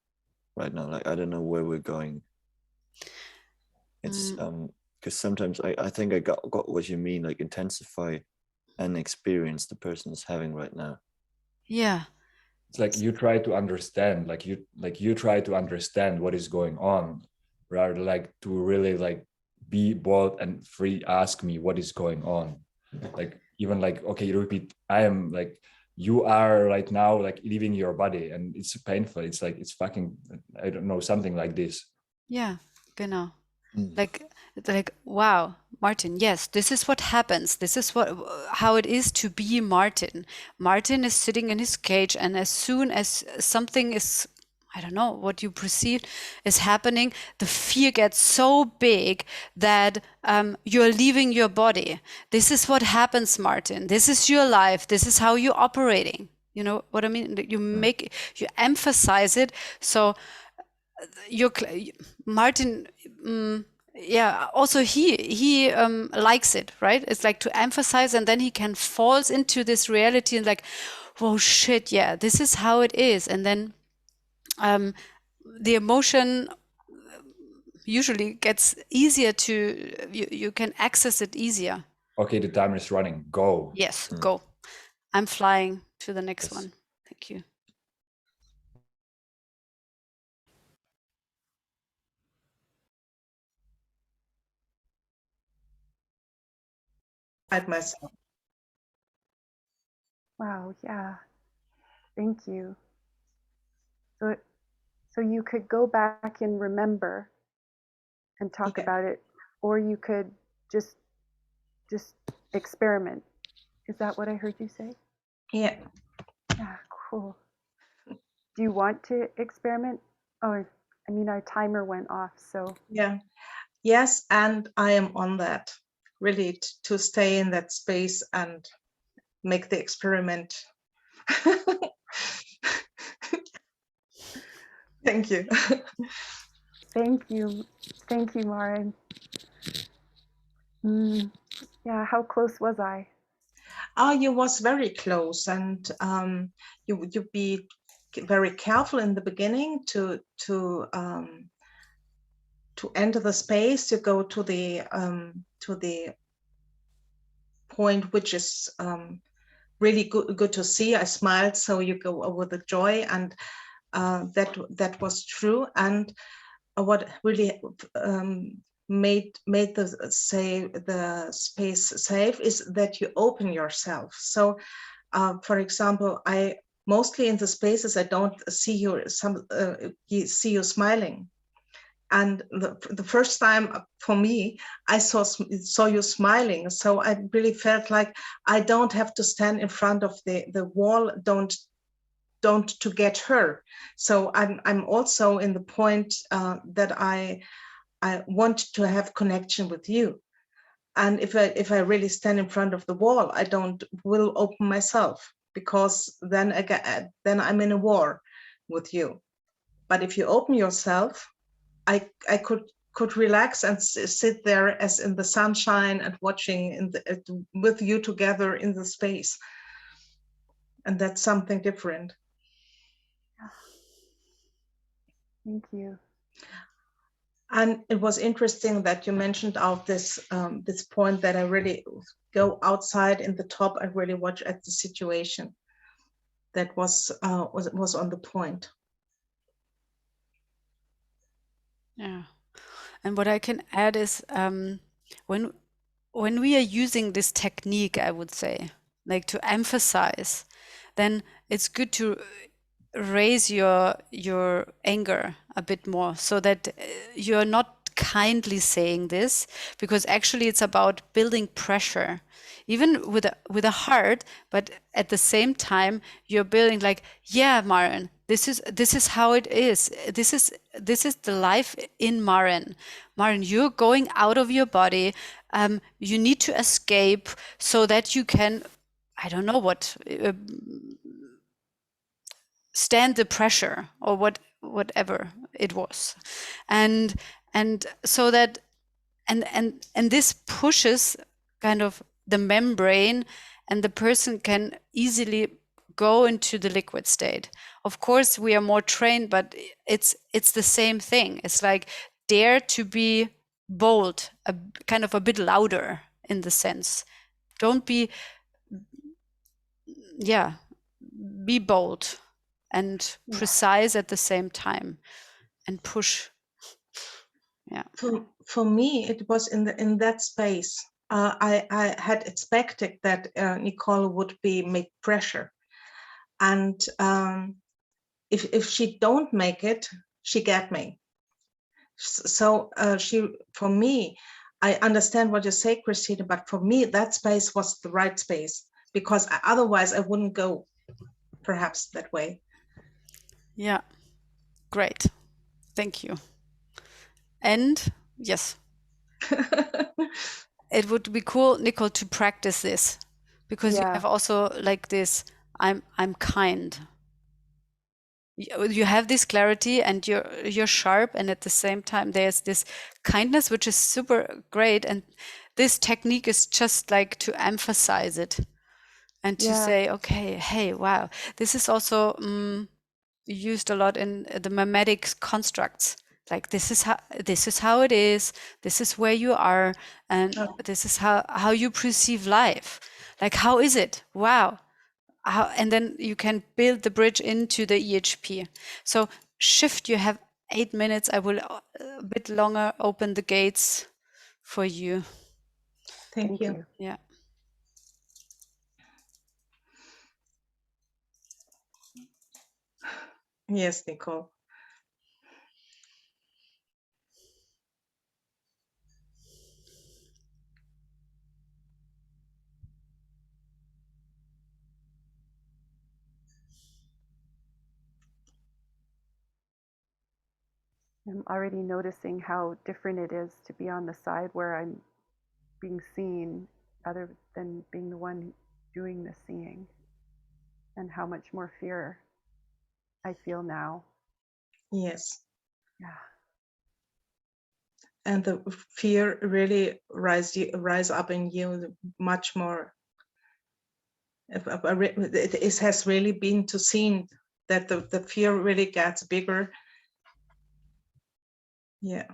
right now. Like, I don't know where we're going. It's because sometimes I think I got what you mean, like intensify an experience the person is having right now. Yeah. It's like you try to understand, like you try to understand what is going on, rather like to really like be bold and free, ask me what is going on. Like even like, okay, you repeat, I am like, you are right now like leaving your body and it's painful. It's like, it's fucking, I don't know, something like this. Yeah, genau. Like, wow, Martin, yes, this is what happens. This is how it is to be Martin. Martin is sitting in his cage, and as soon as something is, I don't know, what you perceive is happening, the fear gets so big that you're leaving your body. This is what happens, Martin. This is your life. This is how you're operating. You know what I mean? You emphasize it. So Martin, yeah, also he likes it, right? It's like to emphasize, and then he can falls into this reality and like, whoa, shit, yeah, this is how it is. And then the emotion usually gets easier to, you can access it easier. Okay, the timer is running. Go. Yes, go. I'm flying to the next one. Thank you. Myself. Wow, yeah. Thank you. So you could go back and remember and talk about it, or you could just experiment. Is that what I heard you say? Yeah. Yeah, cool. Do you want to experiment? Oh, I mean, our timer went off, so. Yeah. Yes, and I am on that, really, to stay in that space and make the experiment. Thank you. Thank you. Thank you, Maren. Yeah, how close was I? Oh, you was very close, and you be very careful in the beginning to enter the space, to go to the point which is really good to see. I smiled, so you go with the joy, and that was true. And what really made the space safe is that you open yourself. So for example, I mostly in the spaces I don't see you see you smiling, and the first time for me I saw you smiling, so I really felt like I don't have to stand in front of the wall, don't to get her. So I'm also in the point that I want to have connection with you. And if I really stand in front of the wall, I will open myself, because then I'm in a war with you. But if you open yourself, I could relax and sit there as in the sunshine and watching with you together in the space. And that's something different. Thank you. And it was interesting that you mentioned out this point that I really go outside in the top. I really watch at the situation. That was on the point. Yeah, and what I can add is when we are using this technique, I would say, like to emphasize, then it's good to raise your anger a bit more, so that you're not kindly saying this, because actually it's about building pressure, even with a heart, but at the same time you're building like, yeah, Maren, this is how it is. This is the life in Maren. Maren, you're going out of your body. You need to escape so that you can, I don't know what, stand the pressure, or whatever it was, and so that and this pushes kind of the membrane, and the person can easily go into the liquid state. Of course, we are more trained, but it's the same thing. It's like, dare to be bold, a kind of a bit louder in the sense. Don't be, yeah, be bold and precise at the same time, and push. Yeah. For me, it was in that space. I had expected that Nicole would make pressure, and if she don't make it, she get me. So for me, I understand what you say, Christina, but for me, that space was the right space, because otherwise I wouldn't go perhaps that way. Yeah, great. Thank you. And yes, it would be cool, Nicole, to practice this, because you have also like this, I'm kind. You have this clarity and you're sharp, and at the same time there's this kindness, which is super great. And this technique is just like to emphasize it and to say, okay, hey, wow, this is also used a lot in the mimetic constructs. Like this is how it is. This is where you are, and this is how you perceive life. Like, how is it? Wow. And then you can build the bridge into the EHP. So shift, you have 8 minutes. I will a bit longer open the gates for you. Thank you. Yeah. Yes, Nicole. I'm already noticing how different it is to be on the side where I'm being seen other than being the one doing the seeing, and how much more fear I feel now. Yes. Yeah. And the fear really rise up in you much more. It has really been to see that the fear really gets bigger. Yeah.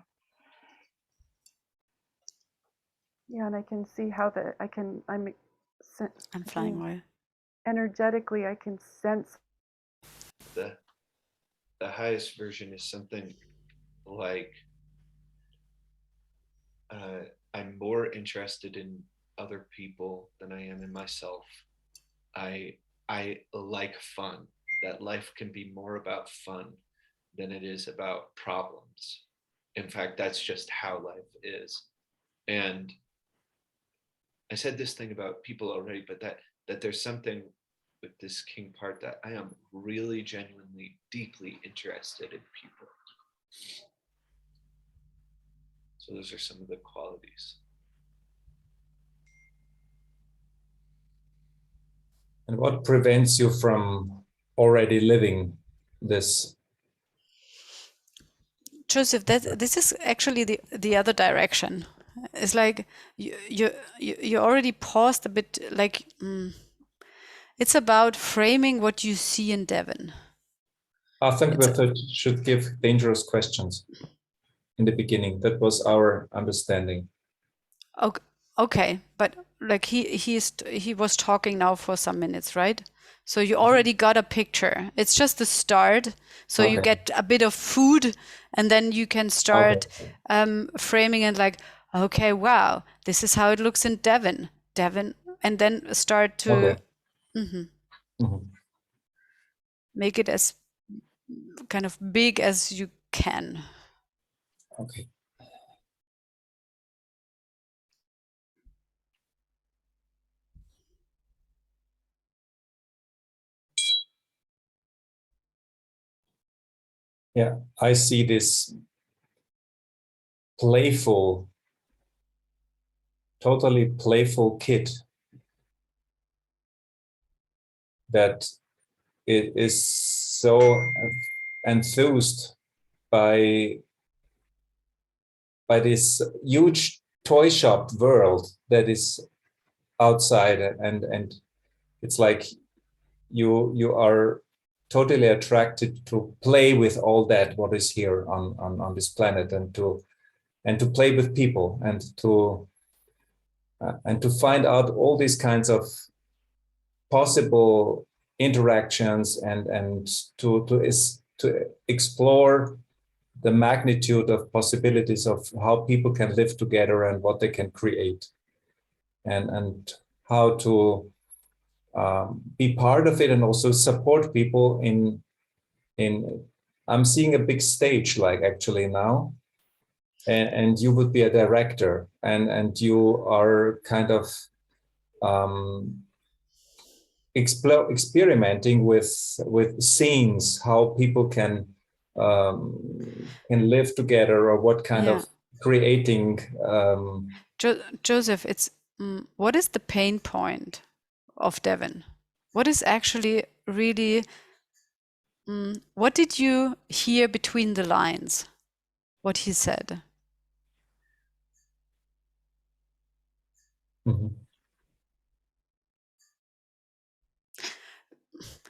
Yeah, and I can see how I'm flying away. Energetically, I can sense. The highest version is something like, I'm more interested in other people than I am in myself. I like fun. That life can be more about fun than it is about problems. In fact, that's just how life is. And I said this thing about people already, but that there's something with this king part that I am really genuinely deeply interested in people. So those are some of the qualities. And what prevents you from already living this? Joseph, this is actually the other direction. It's like you already paused a bit. Like it's about framing what you see in Devon. I think we should give dangerous questions in the beginning. That was our understanding. Okay, but like he was talking now for some minutes, right? So you already got a picture. It's just the start. So you get a bit of food, and then you can start framing it like, okay, wow, this is how it looks in Devon, and then start to make it as kind of big as you can. Okay. Yeah, I see this playful, totally playful kid that it is so enthused by this huge toy shop world that is outside, and it's like you are totally attracted to play with all that what is here on this planet, and to play with people, and to find out all these kinds of possible interactions, and to explore the magnitude of possibilities of how people can live together and what they can create, and how to be part of it, and also support people in I'm seeing a big stage, like actually now, and you would be a director, and you are kind of experimenting with scenes, how people can live together, or what kind of creating. Joseph, it's what is the pain point of Devin? What is actually really? What did you hear between the lines? What he said? Mhm.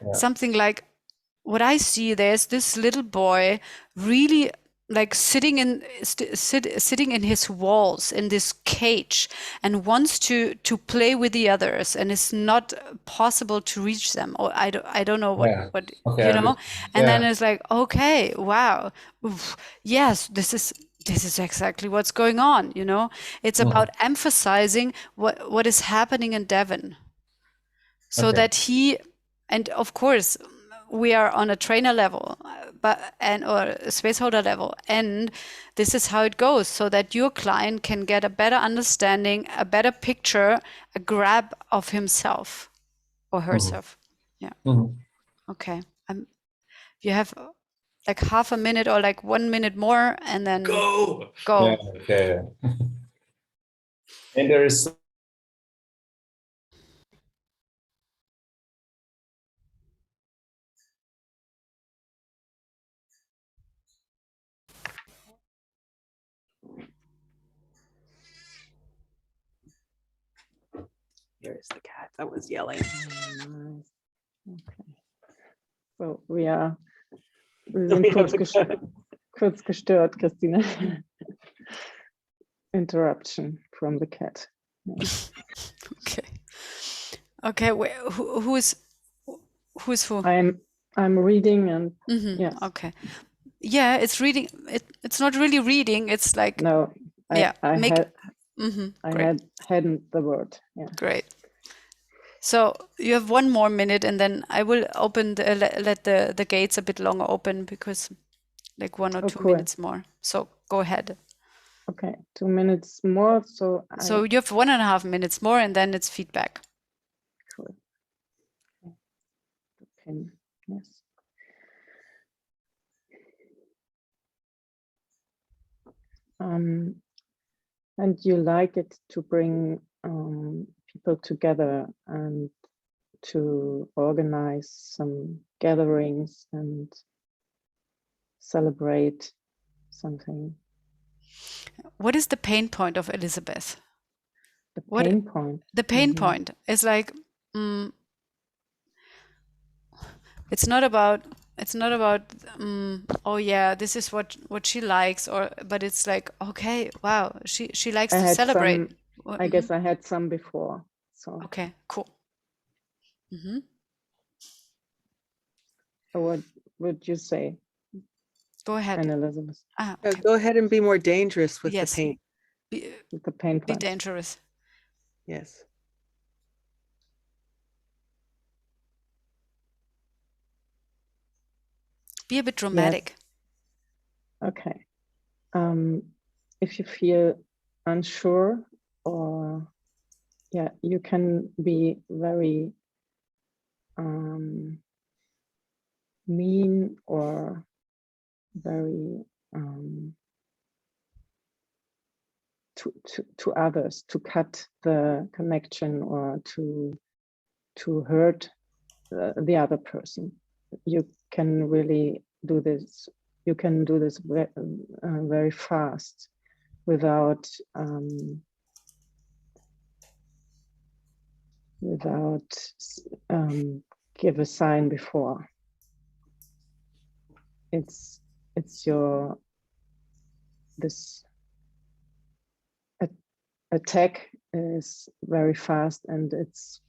Yeah. Something like, what I see, there's this little boy really like sitting in his walls in this cage and wants to play with the others, and it's not possible to reach them, or I don't know what Okay, you know. And then it's like, okay, wow, oof, yes, this is exactly what's going on, you know. It's about emphasizing what is happening in Devin, so that he, and of course we are on a trainer level, or a space holder level, and this is how it goes, so that your client can get a better understanding, a better picture, a grab of himself or herself. Okay. You have like half a minute or like 1 minute more, and then go. Yeah, okay. And there is Here's the cat that was yelling. Nice. Okay. So wir sind kurz gestört, Christina. Interruption from the cat. Yeah. Okay. Who's who? I'm reading, and yes. Okay. Yeah, it's reading. It's not really reading. It's like, no. I hadn't the word. Yeah. Great. So you have 1 more minute, and then I will open let the gates a bit longer open, because like 1 or 2 minutes more. So go ahead. Okay, 2 minutes more. So you have 1.5 minutes more, and then it's feedback. Cool. Okay. Yes. And you like it to bring people together and to organize some gatherings and celebrate something. What is the pain point of Elizabeth? The pain point? The pain point is like, it's not about oh yeah, this is what she likes, but it's like, okay, wow, she likes to celebrate. I guess I had some before. So okay, cool. So what would you say? Go ahead. And Elizabeth. Okay. Go ahead and be more dangerous with the pain. With the pain point. Be dangerous. Yes. Be a bit dramatic. Yes. Okay. If you feel unsure, or you can be very mean or very to others, to cut the connection or to hurt the other person. You can really do this. You can do this very fast without give a sign before. It's your this attack is very fast, and it's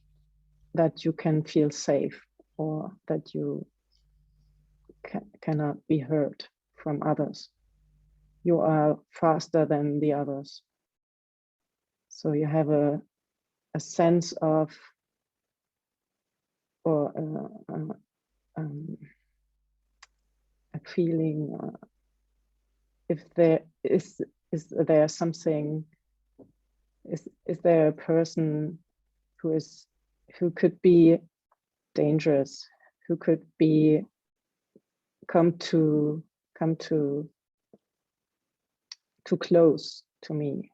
that you can feel safe, or that you cannot be hurt from others. You are faster than the others. So you have a sense of, or a feeling, if there is is there something, is there a person who could be dangerous, who could be come too close to me?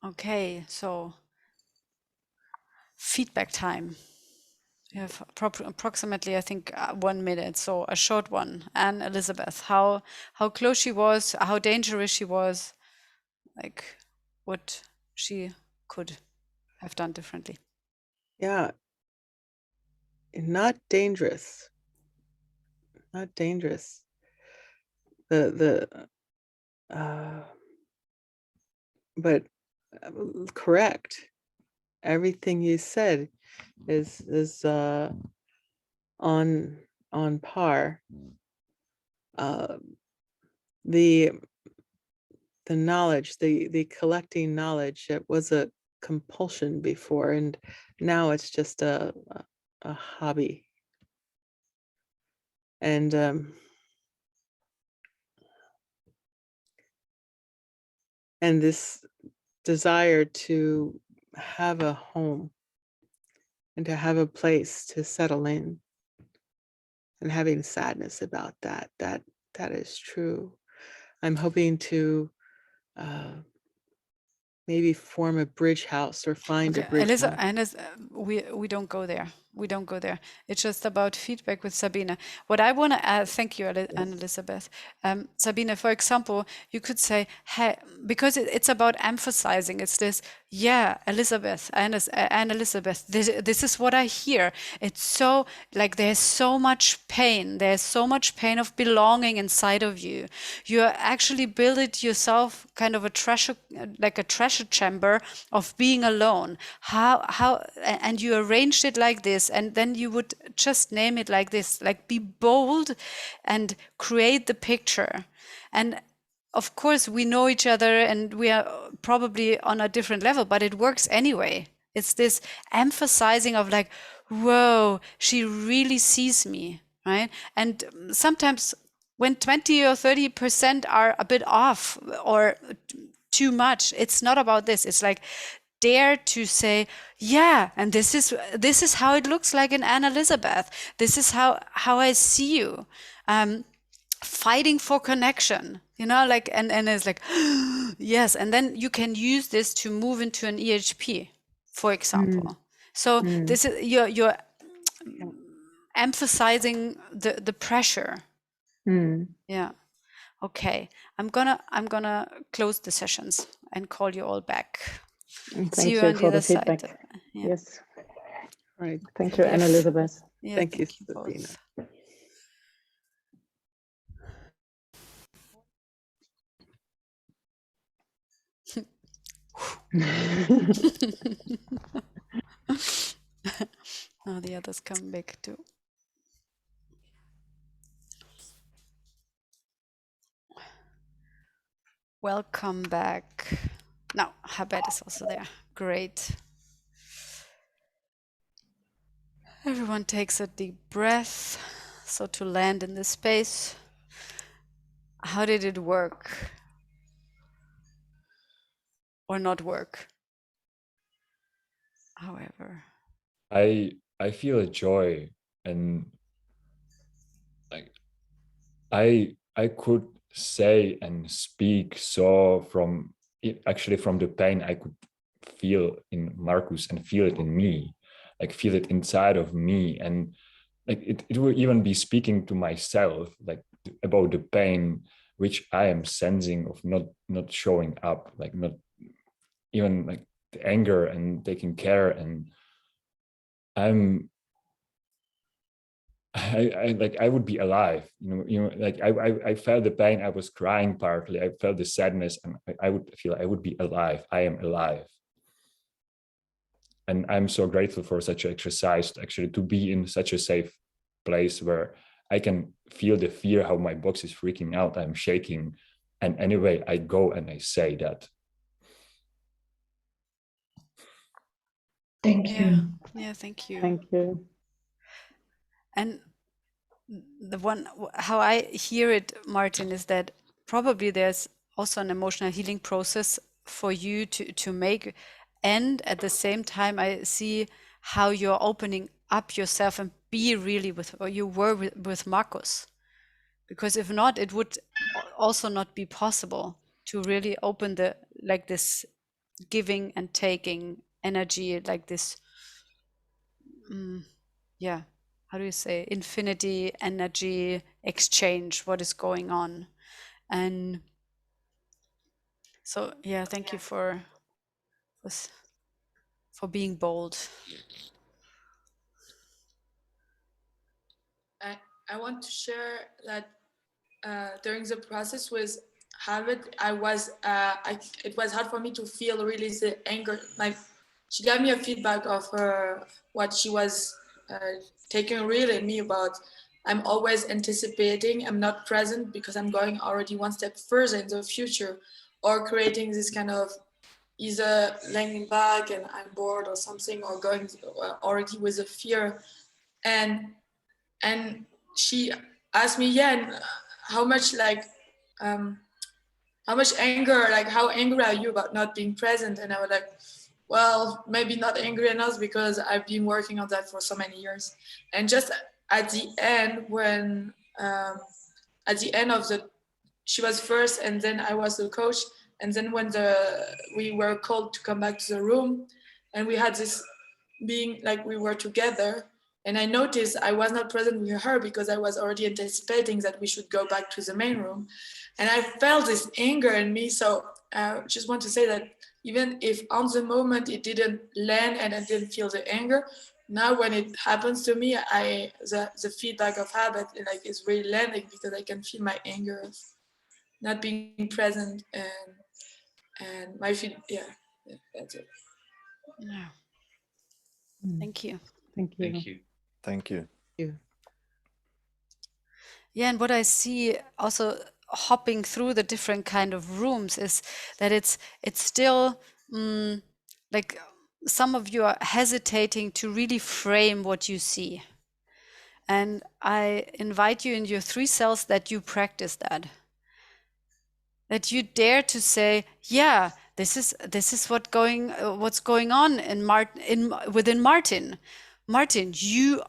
Okay, so feedback time. You have approximately, I think, 1 minute, so a short one. And Elizabeth, how close she was, how dangerous she was, like what she could have done differently. Yeah. Not dangerous. Not dangerous. But correct. Everything you said is on par. The knowledge, the collecting knowledge, it was a compulsion before, and now it's just a hobby. And this desire to have a home and to have a place to settle in, and having sadness about that is true. I'm hoping to maybe form a bridge house or find a bridge house. And we don't go there. We don't go there. It's just about feedback with Sabine. What I want to add, thank you, Anne Elizabeth. Sabine, for example, you could say, hey, because it's about emphasizing. It's this, yeah, Elizabeth, Anne Elizabeth, this is what I hear. It's so, like, there's so much pain. There's so much pain of belonging inside of you. You actually build it yourself, kind of a treasure, like a treasure chamber of being alone. And you arranged it like this, and then you would just name it like this, like be bold and create the picture. And of course we know each other and we are probably on a different level, but it works anyway. It's this emphasizing of like, whoa, she really sees me, right? And sometimes when 20 or 30% are a bit off or too much, it's not about this. It's like, dare to say, yeah, and this is how it looks like in Anne Elizabeth. This is how I see you. Fighting for connection, like, and it's like, yes, and then you can use this to move into an EHP, for example. So this is you're emphasizing the pressure. Yeah. Okay, I'm gonna close the sessions and call you all back. See you on the other side. Yeah. Yes. Right. Thank you, Anne Elizabeth. Yeah, thank you, both. Now the others come back too. Welcome back. Now, Habet is also there. Great. Everyone takes a deep breath. So to land in this space, how did it work? Or not work? However. I feel a joy, and like I could say and speak so from it, actually from the pain I could feel in Marcus and feel it in me, like feel it inside of me, and like it will even be speaking to myself, like about the pain which I am sensing of not showing up, like not even like the anger and taking care, and I would be alive, like I felt the pain, I was crying partly, I felt the sadness, and I would feel I would be alive, I am alive. And I'm so grateful for such an exercise, actually, to be in such a safe place where I can feel the fear, how my box is freaking out, I'm shaking, and anyway I go and I say that. Thank you. Yeah, thank you. Thank you. And the one, how I hear it, Martin, is that probably there's also an emotional healing process for you to make. And at the same time, I see how you're opening up yourself and be really with, or you were with Marcus. Because if not, it would also not be possible to really open the, like this giving and taking energy, like this, yeah, how do you say, infinity energy exchange, what is going on. And so, yeah, thank you for being bold. I want to share that during the process with Harvard, it was hard for me to feel really the anger. Like, she gave me a feedback of what she was taking really me about. I'm always anticipating, I'm not present because I'm going already one step further in the future, or creating this kind of either laying back and I'm bored or something, or going already with a fear. And she asked me, yeah, and how much anger, like how angry are you about not being present? And I was like, well, maybe not angry enough because I've been working on that for so many years. And just at the end, when at the end of she was first and then I was the coach. And then when we were called to come back to the room, and we had this being like we were together, and I noticed I was not present with her because I was already anticipating that we should go back to the main room. And I felt this anger in me. So I just want to say that even if on the moment it didn't land and I didn't feel the anger, now when it happens to me, the feedback of habit is really landing because I can feel my anger of not being present, and my feet. Yeah, that's it. Yeah. Thank you. Thank you. Thank you. Thank you. Yeah, and what I see also hopping through the different kind of rooms is that it's still like some of you are hesitating to really frame what you see. And I invite you in your 3 cells that you practice that you dare to say, yeah, this is what's going on within Martin. Martin, you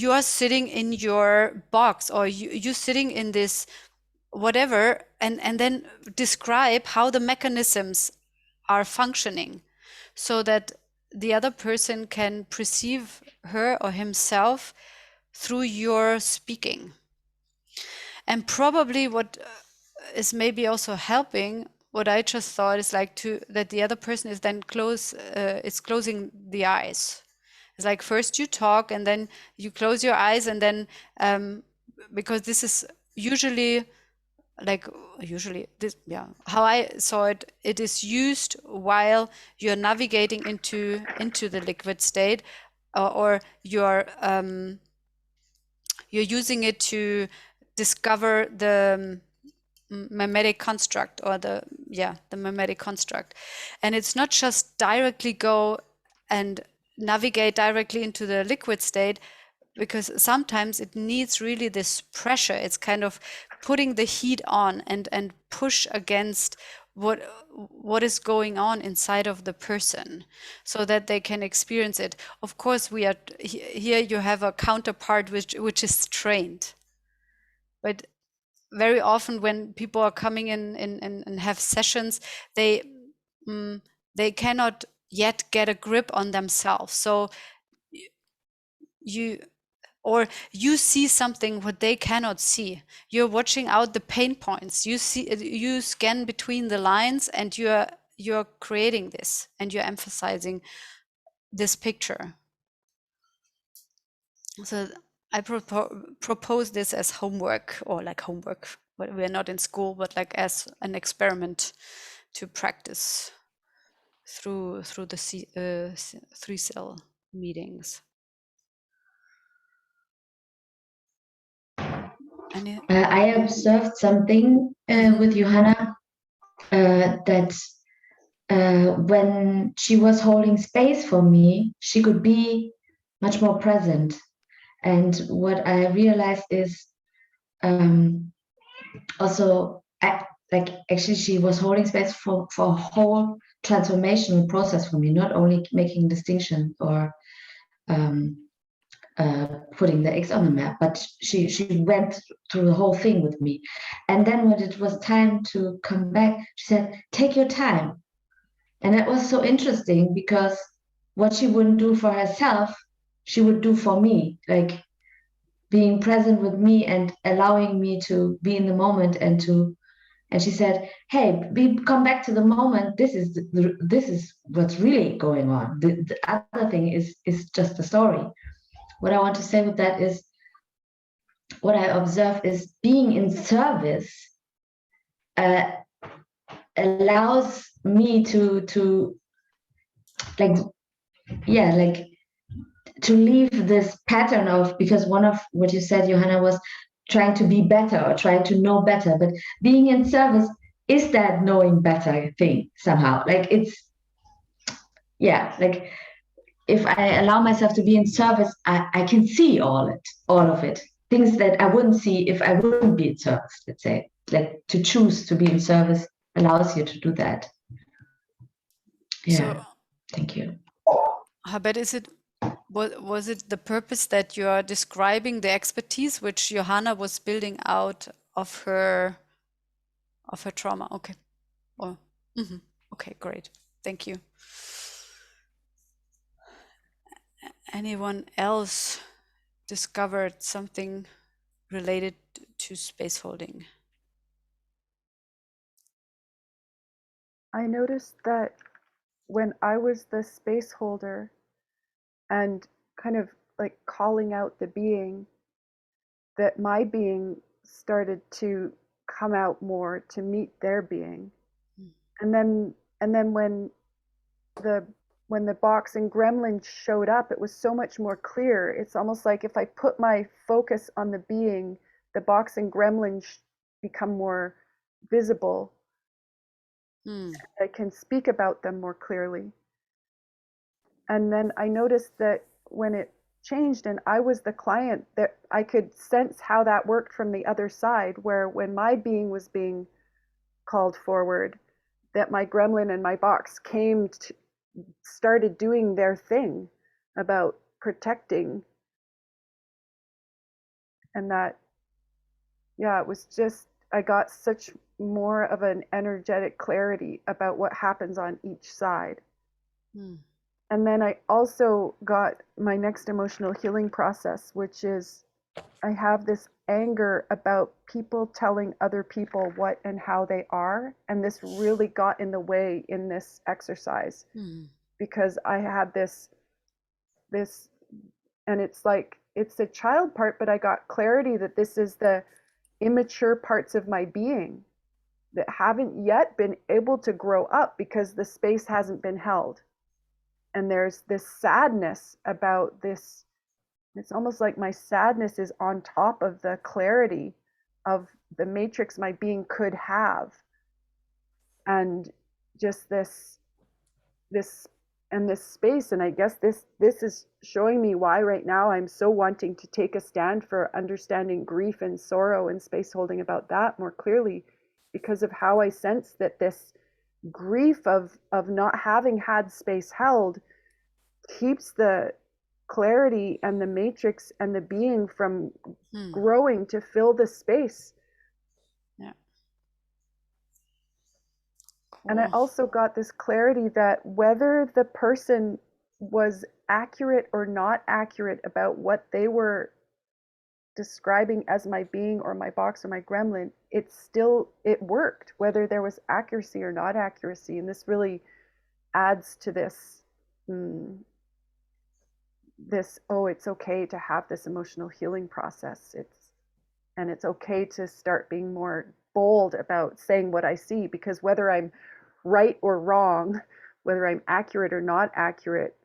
are sitting in your box, or you sitting in this whatever, and then describe how the mechanisms are functioning, so that the other person can perceive her or himself through your speaking. And probably what is maybe also helping, what I just thought is like that the other person is then closing the eyes. It's like first you talk and then you close your eyes, and then because this is usually this, yeah, how I saw it, it is used while you're navigating into the liquid state, or you're using it to discover the mimetic construct, or the mimetic construct. And it's not just directly go and navigate directly into the liquid state, because sometimes it needs really this pressure. It's kind of putting the heat on and push against what is going on inside of the person, so that they can experience it. Of course, we are here, you have a counterpart which is trained, but very often when people are coming in and have sessions, they cannot yet get a grip on themselves. So you see something what they cannot see. You're watching out the pain points. You scan between the lines, and you're creating this, and you're emphasizing this picture. So I propose this as homework, or like homework, but we're not in school, but like as an experiment to practice through the 3 cell meetings. I observed something with Johanna, that when she was holding space for me, she could be much more present. And what I realized is also like actually she was holding space for a whole transformational process for me, not only making distinction or putting the X on the map, but she went through the whole thing with me. And then when it was time to come back, she said, take your time. And that was so interesting because what she wouldn't do for herself, she would do for me, like being present with me and allowing me to be in the moment and she said, hey, we come back to the moment. This is what's really going on. The other thing is just the story. What I want to say with that is what I observe is being in service allows me to like, yeah, like to leave this pattern of, because one of what you said, Johanna, was trying to be better or trying to know better, but being in service is that knowing better thing somehow. Like it's, yeah, like if I allow myself to be in service, I can see all of it. Things that I wouldn't see if I wouldn't be in service, let's say. Like to choose to be in service allows you to do that. Yeah. So, thank you. Habet, was it the purpose that you are describing the expertise which Johanna was building out of her trauma? Okay. Or okay, great. Thank you. Anyone else discovered something related to space holding? I noticed that when I was the space holder and kind of like calling out the being, that my being started to come out more to meet their being. And then when the box and gremlin showed up, it was so much more clear. It's almost like if I put my focus on the being, the box and gremlin become more visible. I can speak about them more clearly. And then I noticed that when it changed and I was the client, that I could sense how that worked from the other side, where when my being was being called forward, that my gremlin and my box started doing their thing about protecting. And that, yeah, it was just, I got such more of an energetic clarity about what happens on each side. And then I also got my next emotional healing process, which is I have this anger about people telling other people what and how they are. And this really got in the way in this exercise because I had this, and it's like, it's the child part, but I got clarity that this is the immature parts of my being that haven't yet been able to grow up because the space hasn't been held. And there's this sadness about this. It's almost like my sadness is on top of the clarity of the matrix my being could have. And just this space. And I guess this is showing me why right now I'm so wanting to take a stand for understanding grief and sorrow and space holding about that more clearly, because of how I sense that this grief of not having had space held keeps the clarity and the matrix and the being from growing to fill the space. Yeah. Cool. And I also got this clarity that whether the person was accurate or not accurate about what they were describing as my being or my box or my gremlin, it worked, whether there was accuracy or not accuracy. And this really adds to this it's okay to have this emotional healing process. It's okay to start being more bold about saying what I see, because whether I'm right or wrong, whether I'm accurate or not accurate,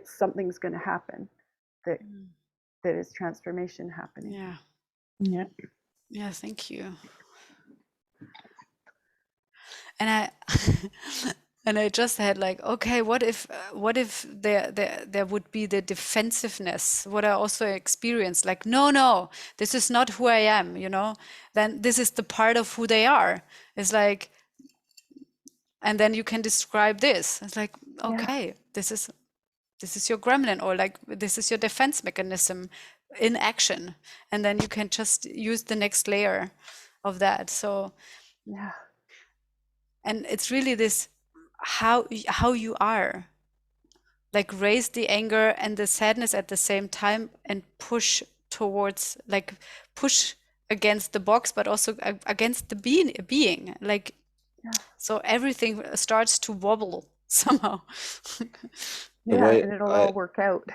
something's going to happen that is transformation happening. Yeah, thank you. And And I just had like, okay, what if there would be the defensiveness, what I also experienced, like, no, this is not who I am, you know, then this is the part of who they are. It's like, and then you can describe this. It's like, okay, this is your gremlin, or like, this is your defense mechanism in action. And then you can just use the next layer of that. So, Yeah. and it's really this, how you are, like, raise the anger and the sadness at the same time and push towards, like, push against the box, but also against the being, like, so everything starts to wobble somehow. The Yeah, way and it'll I all work out.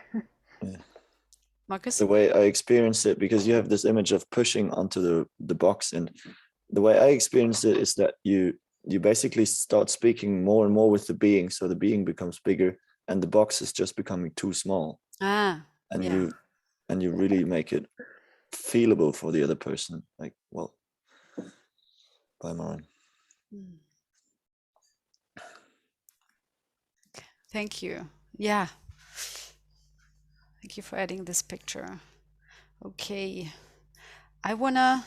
Marcus? the way I experience it, because you have this image of pushing onto the box, and the way I experience it is that you basically start speaking more and more with the being, so the being becomes bigger and the box is just becoming too small, and Yeah. you really make it feelable for the other person, like, well, bye Maureen. Thank you. Yeah. Thank you for adding this picture. Okay. I wanna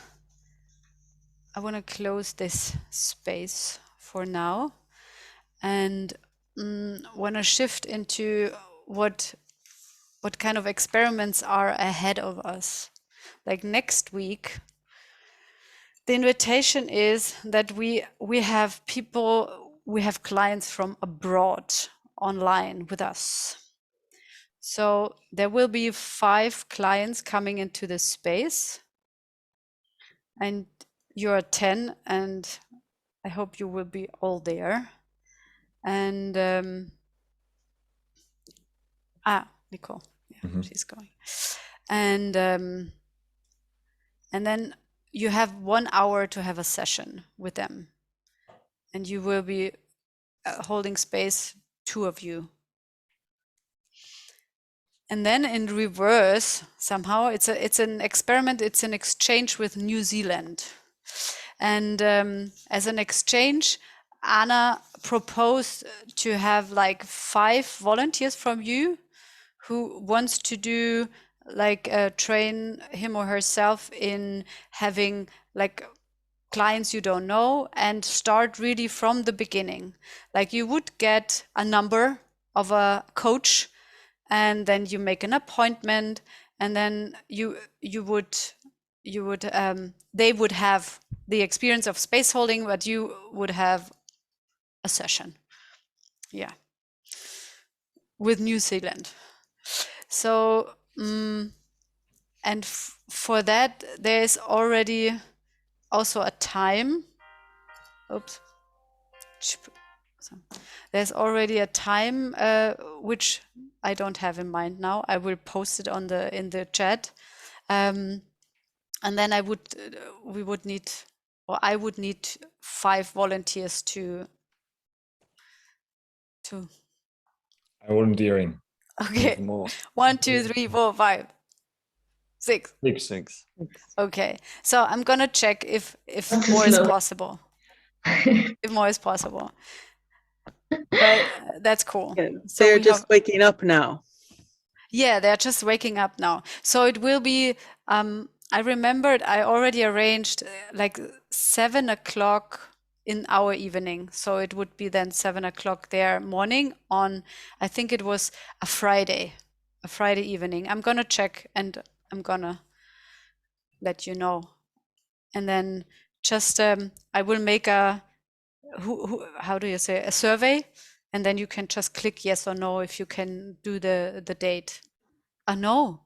close this space for now, and wanna shift into what kind of experiments are ahead of us. Like next week, the invitation is that we have clients from abroad online with us. So there will be 5 clients coming into this space, and you're 10, and I hope you will be all there. And Nicole, yeah, she's going. And then you have 1 hour to have a session with them, and you will be holding space, 2 of you. And then in reverse, somehow, it's an experiment, it's an exchange with New Zealand. And as an exchange, Anna proposed to have like 5 volunteers from you who wants to do, like, train him or herself in having like clients you don't know, and start really from the beginning. Like, you would get a number of a coach, and then you make an appointment, and then they would have the experience of space holding, but you would have a session, yeah, with New Zealand. So and for that there is already also a time. There's already a time which I don't have in mind now. I will post it in the chat, and then I would need 5 volunteers to. I'm volunteering. Okay. 1, 2, 3, 4, 5, 6. 6. Okay. So I'm gonna check if more is possible. If more is possible. But that's cool. So They're just waking up now. Yeah, they're just waking up now. So it will be, I remembered I already arranged like 7 o'clock in our evening. So it would be then 7 o'clock their morning on, I think it was a Friday evening. I'm gonna check and I'm gonna let you know. And then just, I will make how do you say, a survey, and then you can just click yes or no if you can do the date. No.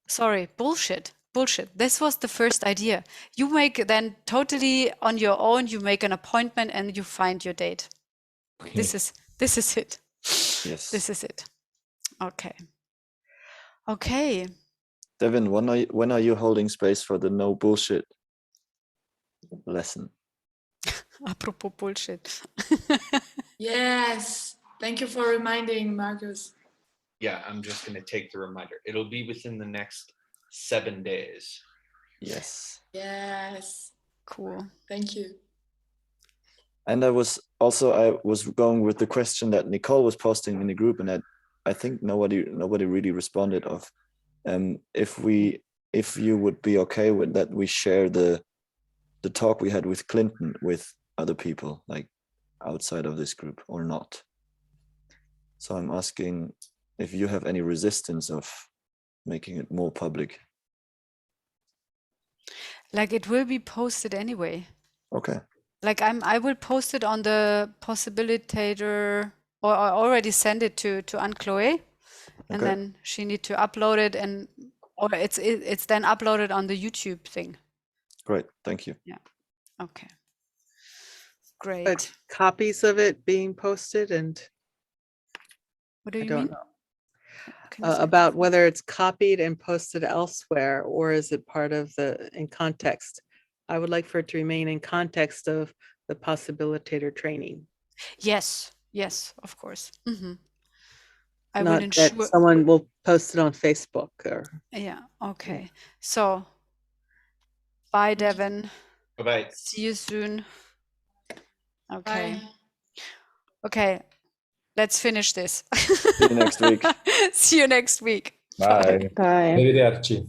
Sorry, bullshit. This was the first idea. You make then totally on your own, you make an appointment and you find your date. Okay. This is it. Yes. This is it. Okay. Devin, when are you holding space for the no bullshit lesson? Apropos bullshit. Yes. Thank you for reminding, Marcus. Yeah, I'm just going to take the reminder. It'll be within the next 7 days. Yes. Yes. Cool. Thank you. And I was going with the question that Nicole was posting in the group, and that I think nobody really responded of, if you would be okay with that, we share the talk we had with Clinton with other people, like outside of this group, or not. So I'm asking if you have any resistance of making it more public. Like it will be posted anyway. Okay. Like I will post it on the Possibilitator, or I already send it to Anne-Chloé, and Okay. then she need to upload it, or it's then uploaded on the YouTube thing. Great, thank you. Yeah. Okay. Great. But copies of it being posted, and What do you I don't mean? know Can you say about whether it's copied and posted elsewhere, or is it part of in context? I would like for it to remain in context of the Possibilitator training. Yes, yes, of course. I will Not ensure. that someone will post it on Facebook or. Yeah. Okay. So, bye, Devin. Bye-bye. See you soon. Okay. Bye. Okay. Let's finish this. See you next week. See you next week. Bye. Bye. Arrivederci.